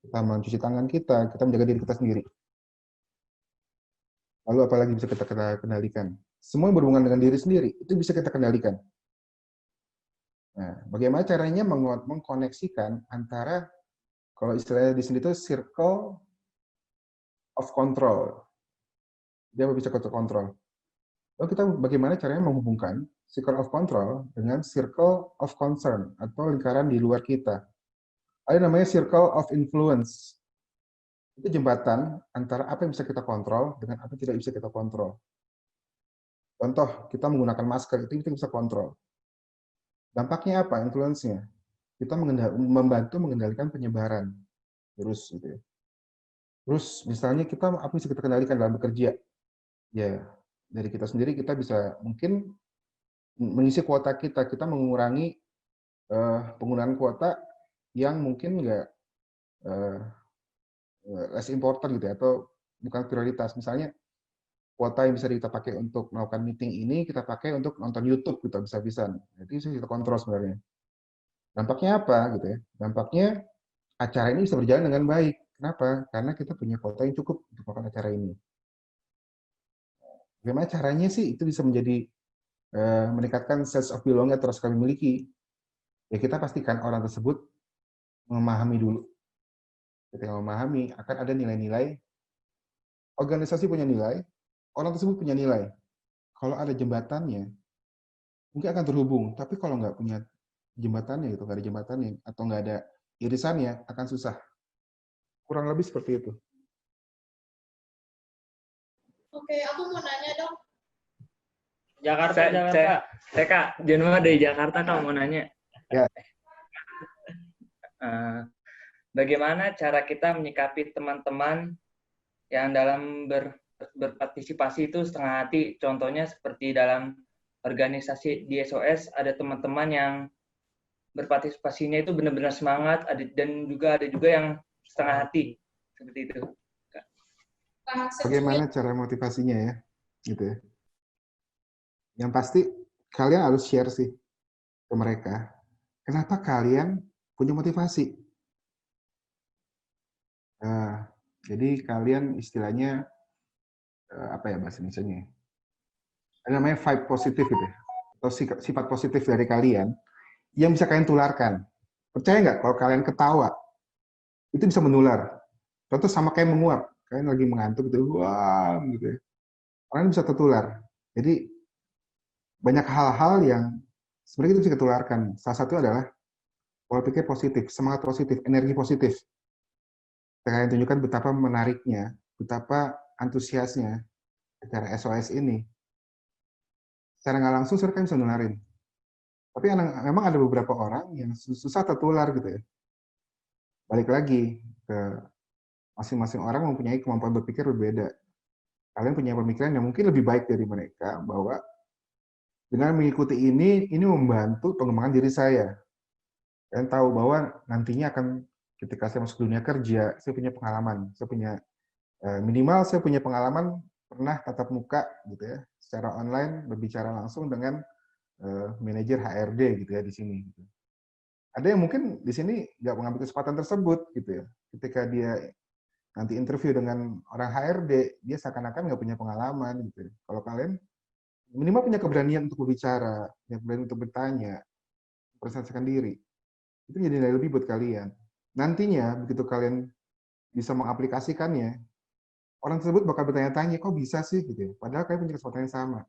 Speaker 2: Kita mencuci tangan kita menjaga diri kita sendiri. Lalu apalagi bisa kita kendalikan? Semua yang berhubungan dengan diri sendiri, itu bisa kita kendalikan. Nah, bagaimana caranya mengkoneksikan antara, kalau istilahnya di sini itu circle of control. Dia bisa kontrol. Lalu kita bagaimana caranya menghubungkan circle of control dengan circle of concern, atau lingkaran di luar kita. Ada namanya circle of influence. Itu jembatan antara apa yang bisa kita kontrol dengan apa yang tidak bisa kita kontrol. Contoh, kita menggunakan masker, itu kita bisa kontrol. Dampaknya apa? Influence-nya. Kita membantu mengendalikan penyebaran virus, gitu ya. Terus misalnya kita apa yang bisa kita kendalikan dalam bekerja? Ya, dari kita sendiri kita bisa mungkin mengisi kuota kita mengurangi penggunaan kuota yang mungkin nggak less important, gitu ya, atau bukan prioritas. Misalnya kuota yang bisa kita pakai untuk melakukan meeting ini, kita pakai untuk nonton YouTube, kita bisa-bisa. Itu bisa kita kontrol sebenarnya. Dampaknya apa, gitu ya? Dampaknya acara ini bisa berjalan dengan baik. Kenapa? Karena kita punya kuota yang cukup untuk melakukan acara ini. Bagaimana caranya sih itu bisa menjadi meningkatkan sense of belonging atau rasa kami miliki? Ya kita pastikan orang tersebut memahami dulu. Ketika memahami, akan ada nilai-nilai. Organisasi punya nilai, orang tersebut punya nilai. Kalau ada jembatannya, mungkin akan terhubung. Tapi kalau nggak punya jembatannya, gitu, nggak ada jembatannya, atau nggak ada irisannya, akan susah. Kurang lebih seperti itu.
Speaker 1: Oke, aku mau nanya dong.
Speaker 5: Jakarta. Saya Kak, Jenma dari Jakarta, Kak, mau nanya.
Speaker 2: Ya.
Speaker 5: Bagaimana cara kita menyikapi teman-teman yang dalam berpartisipasi itu setengah hati? Contohnya seperti dalam organisasi di SOS, ada teman-teman yang berpartisipasinya itu benar-benar semangat, dan juga ada juga yang setengah hati seperti itu.
Speaker 2: Bagaimana cara motivasinya ya, gitu ya. Yang pasti kalian harus share sih ke mereka. Kenapa kalian punya motivasi? Nah, jadi kalian istilahnya apa ya bahasa Indonesia-nya? Ada namanya vibe positif gitu ya, atau sifat positif dari kalian yang bisa kalian tularkan. Percaya nggak kalau kalian ketawa itu bisa menular. Contoh sama kayak menguap. Kalian lagi mengantuk gitu, wah gitu ya. Orang bisa tertular. Jadi banyak hal-hal yang sebenarnya itu bisa ketularkan. Salah satu adalah pola pikir positif, semangat positif, energi positif. Kalian tunjukkan betapa menariknya, betapa antusiasnya acara SOS ini. Secara nggak langsung sebenarnya kalian bisa nularin. Tapi memang ada beberapa orang yang susah tertular gitu ya. Balik lagi ke masing-masing orang mempunyai kemampuan berpikir berbeda. Kalian punya pemikiran yang mungkin lebih baik dari mereka, bahwa dengan mengikuti ini membantu pengembangan diri saya. Kalian tahu bahwa nantinya akan ketika saya masuk dunia kerja, saya punya pengalaman, saya punya minimal saya punya pengalaman pernah tatap muka gitu ya, secara online berbicara langsung dengan manajer HRD gitu ya di sini. Gitu. Ada yang mungkin di sini nggak mengambil kesempatan tersebut gitu ya. Ketika dia nanti interview dengan orang HRD, dia seakan-akan nggak punya pengalaman gitu. Kalau kalian minimal punya keberanian untuk berbicara, punya keberanian untuk bertanya, presentasikan diri, itu jadi nilai lebih buat kalian. Nantinya begitu kalian bisa mengaplikasikannya, orang tersebut bakal bertanya-tanya, kok bisa sih gitu ya? Padahal kalian punya kesempatan yang sama.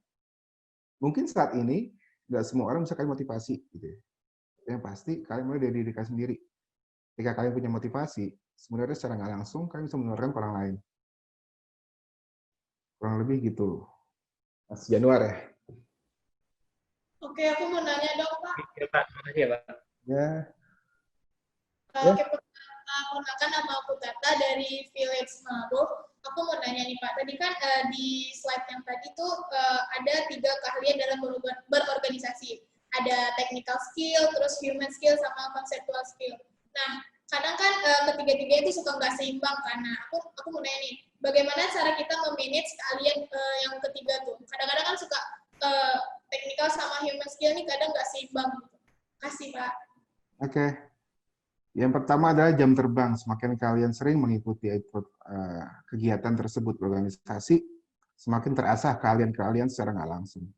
Speaker 2: Mungkin saat ini nggak semua orang bisa kalian motivasi gitu ya. Yang pasti kalian mulai dari diri kalian sendiri. Ketika kalian punya motivasi, sebenarnya secara nggak langsung kalian bisa menularkan ke orang lain. Kurang lebih gitu. Mas Januar ya?
Speaker 1: Oke, aku mau nanya dong, Pak.
Speaker 5: Ya, Pak. Makasih ya, Pak.
Speaker 2: Ya.
Speaker 1: Oke, perkenalkan nama aku Tata dari Village Maruf. Aku mau nanya nih Pak, tadi kan di slide yang tadi tuh ada 3 keahlian dalam berorganisasi. Ada technical skill, terus human skill, sama conceptual skill. Nah, kadang kan ketiga-tiga itu suka nggak seimbang kan. Nah, aku mau nanya nih, bagaimana cara kita memanage keahlian yang ketiga tuh? Kadang-kadang kan suka technical sama human skill nih kadang nggak seimbang. Kasih Pak.
Speaker 2: Oke. Yang pertama adalah jam terbang. Semakin kalian sering mengikuti kegiatan tersebut organisasi, semakin terasah kalian secara nggak langsung.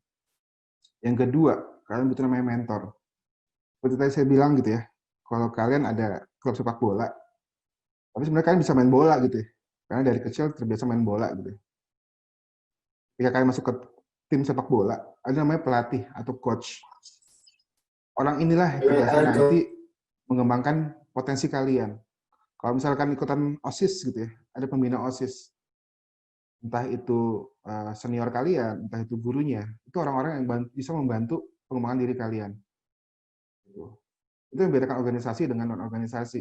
Speaker 2: Yang kedua, kalian butuh namanya mentor. Seperti tadi saya bilang gitu ya, kalau kalian ada klub sepak bola, tapi sebenarnya kalian bisa main bola gitu ya, karena dari kecil terbiasa main bola gitu ya. Ketika kalian masuk ke tim sepak bola, ada namanya pelatih atau coach. Orang inilah yang tugasnya nanti mengembangkan potensi kalian. Kalau misalkan ikutan OSIS gitu ya, ada pembina OSIS. Entah itu senior kalian, entah itu gurunya, itu orang-orang yang bisa membantu pengembangan diri kalian. Itu yang membedakan organisasi dengan non-organisasi.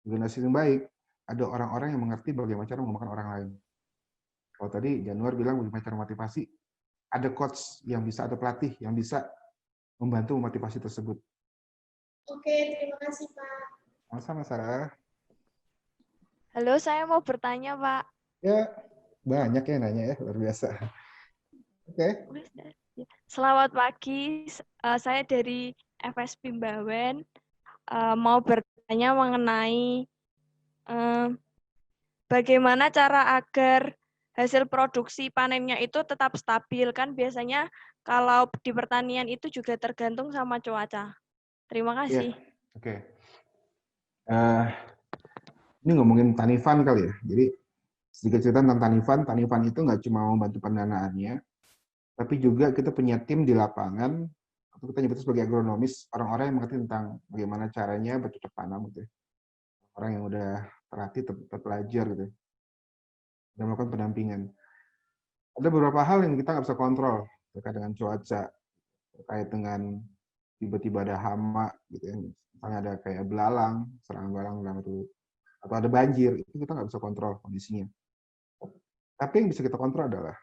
Speaker 2: Organisasi yang baik, ada orang-orang yang mengerti bagaimana cara mengembangkan orang lain. Kalau tadi Januar bilang bagaimana cara motivasi, ada coach yang bisa, ada pelatih yang bisa membantu memotivasi tersebut.
Speaker 1: Oke, terima kasih Pak.
Speaker 2: Sama-sama, Sarah.
Speaker 6: Halo, saya mau bertanya, Pak.
Speaker 2: Ya, banyak yang nanya ya, luar biasa. Oke.
Speaker 6: Selamat pagi, saya dari FSP Mbawen. Mau bertanya mengenai bagaimana cara agar hasil produksi panennya itu tetap stabil. Kan biasanya kalau di pertanian itu juga tergantung sama cuaca. Terima kasih.
Speaker 2: Oke. Ini ngomongin Tanifan kali ya. Jadi sedikit cerita tentang Tanifan. Tanifan itu nggak cuma membantu pendanaannya, tapi juga kita punya tim di lapangan, atau kita nyebut sebagai agronomis, orang-orang yang mengerti tentang bagaimana caranya bercocok tanam gitu ya. Orang yang udah terlatih, terpelajar gitu ya. Dan melakukan pendampingan. Ada beberapa hal yang kita nggak bisa kontrol terkait dengan cuaca, terkait dengan tiba-tiba ada hama gitu ya. Misalnya ada kayak belalang, serangan belalang itu, atau ada banjir, itu kita nggak bisa kontrol kondisinya. Tapi yang bisa kita kontrol adalah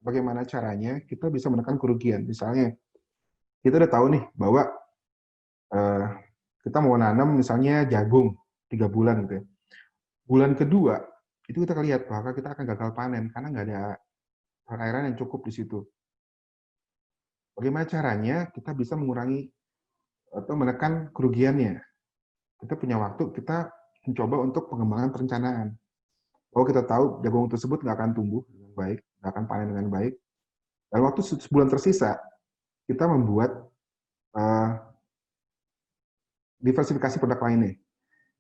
Speaker 2: bagaimana caranya kita bisa menekan kerugian. Misalnya, kita udah tahu nih bahwa kita mau nanam misalnya jagung, 3 bulan gitu ya. Bulan kedua, itu kita lihat bahwa kita akan gagal panen karena nggak ada perairan yang cukup di situ. Bagaimana caranya kita bisa mengurangi atau menekan kerugiannya? Kita punya waktu, kita mencoba untuk pengembangan perencanaan. Kalau kita tahu jagung tersebut nggak akan tumbuh dengan baik, nggak akan panen dengan baik, dan waktu sebulan tersisa, kita membuat diversifikasi produk lainnya.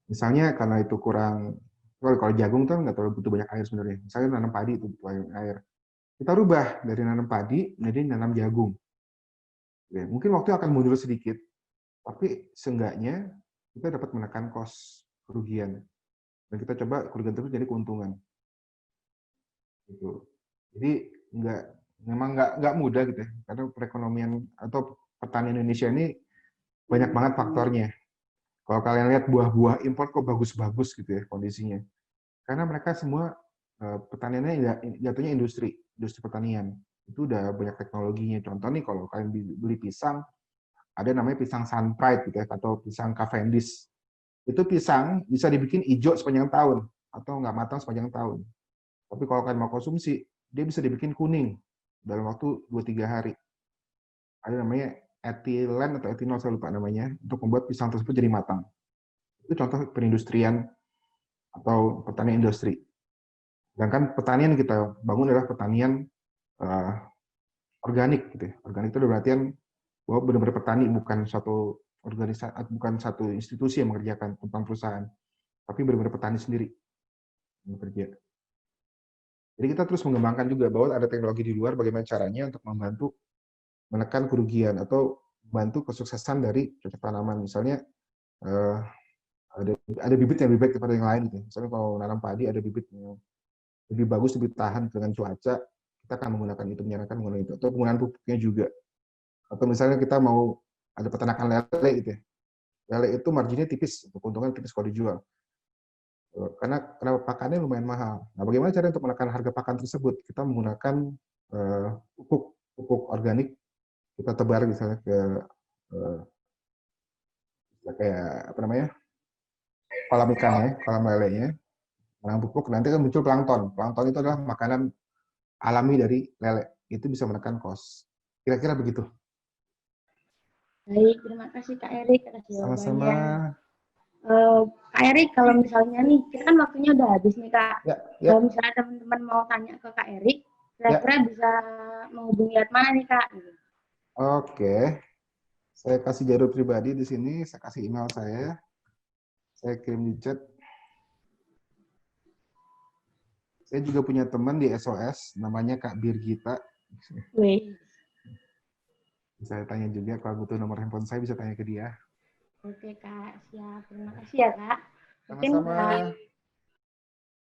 Speaker 2: Misalnya karena itu kurang, kalau jagung tuh nggak terlalu butuh banyak air sebenarnya. Misalnya nanam padi itu butuh banyak air. Kita rubah dari nanam padi menjadi nanam jagung. Ya, mungkin waktu akan mundur sedikit, tapi seenggaknya kita dapat menekan kos kerugian. Dan kita coba kerugian tersebut jadi keuntungan. Gitu. Jadi memang nggak mudah gitu ya, karena perekonomian atau petani Indonesia ini banyak banget faktornya. Kalau kalian lihat buah-buah impor kok bagus-bagus gitu ya kondisinya. Karena mereka semua pertaniannya jatuhnya industri pertanian. Itu udah banyak teknologinya. Contoh nih kalau kalian beli pisang, ada namanya pisang Sunpride gitu ya, atau pisang Cavendish. Itu pisang bisa dibikin hijau sepanjang tahun atau nggak matang sepanjang tahun. Tapi kalau kalian mau konsumsi, dia bisa dibikin kuning dalam waktu 2-3 hari. Ada namanya etilen atau etinol, saya lupa namanya, untuk membuat pisang tersebut jadi matang. Itu contoh perindustrian atau pertanian industri. Sedangkan pertanian kita bangun adalah pertanian organik gitu ya. Organik itu berarti bahwa benar-benar petani, bukan satu organisasi, bukan satu institusi yang mengerjakan tentang perusahaan, tapi benar-benar petani sendiri yang bekerja. Jadi kita terus mengembangkan juga bahwa ada teknologi di luar, bagaimana caranya untuk membantu menekan kerugian atau membantu kesuksesan dari cocok tanaman. Misalnya ada bibit yang lebih baik daripada yang lain gitu. Misalnya kalau nanam padi ada bibit yang lebih bagus, lebih tahan dengan cuaca, kita akan menggunakan itu, menyarankan menggunakan itu. Atau penggunaan pupuknya juga. Atau misalnya kita mau ada peternakan lele gitu ya. Lele itu marginnya tipis, keuntungan tipis kalau dijual. Karena pakannya lumayan mahal. Nah, bagaimana cara untuk menekan harga pakan tersebut? Kita menggunakan pupuk organik, kita tebar misalnya ke kayak apa namanya, kolam ikannya, kolam lelenya, menanam pupuk, nanti kan muncul plankton. Plankton itu adalah makanan alami dari lele. Itu bisa menekan kos. Kira-kira begitu.
Speaker 4: Baik, terima kasih Kak Erik atas jawabannya.
Speaker 2: Sama-sama.
Speaker 4: Kak Erik, kalau misalnya nih, kita kan waktunya udah habis nih Kak.
Speaker 2: Ya.
Speaker 4: Kalau misalnya teman-teman mau tanya ke Kak Erik, kira-kira bisa menghubungi lewat mana nih Kak?
Speaker 2: Oke. Saya kasih jalur pribadi di sini, saya kasih email saya kirim di chat. Saya juga punya teman di SOS, namanya Kak Birgita.
Speaker 4: Wih.
Speaker 2: Saya tanya juga, kalau butuh nomor handphone saya bisa tanya ke dia.
Speaker 4: Oke Kak, siap. Terima kasih ya Kak. Mungkin
Speaker 2: Sama-sama.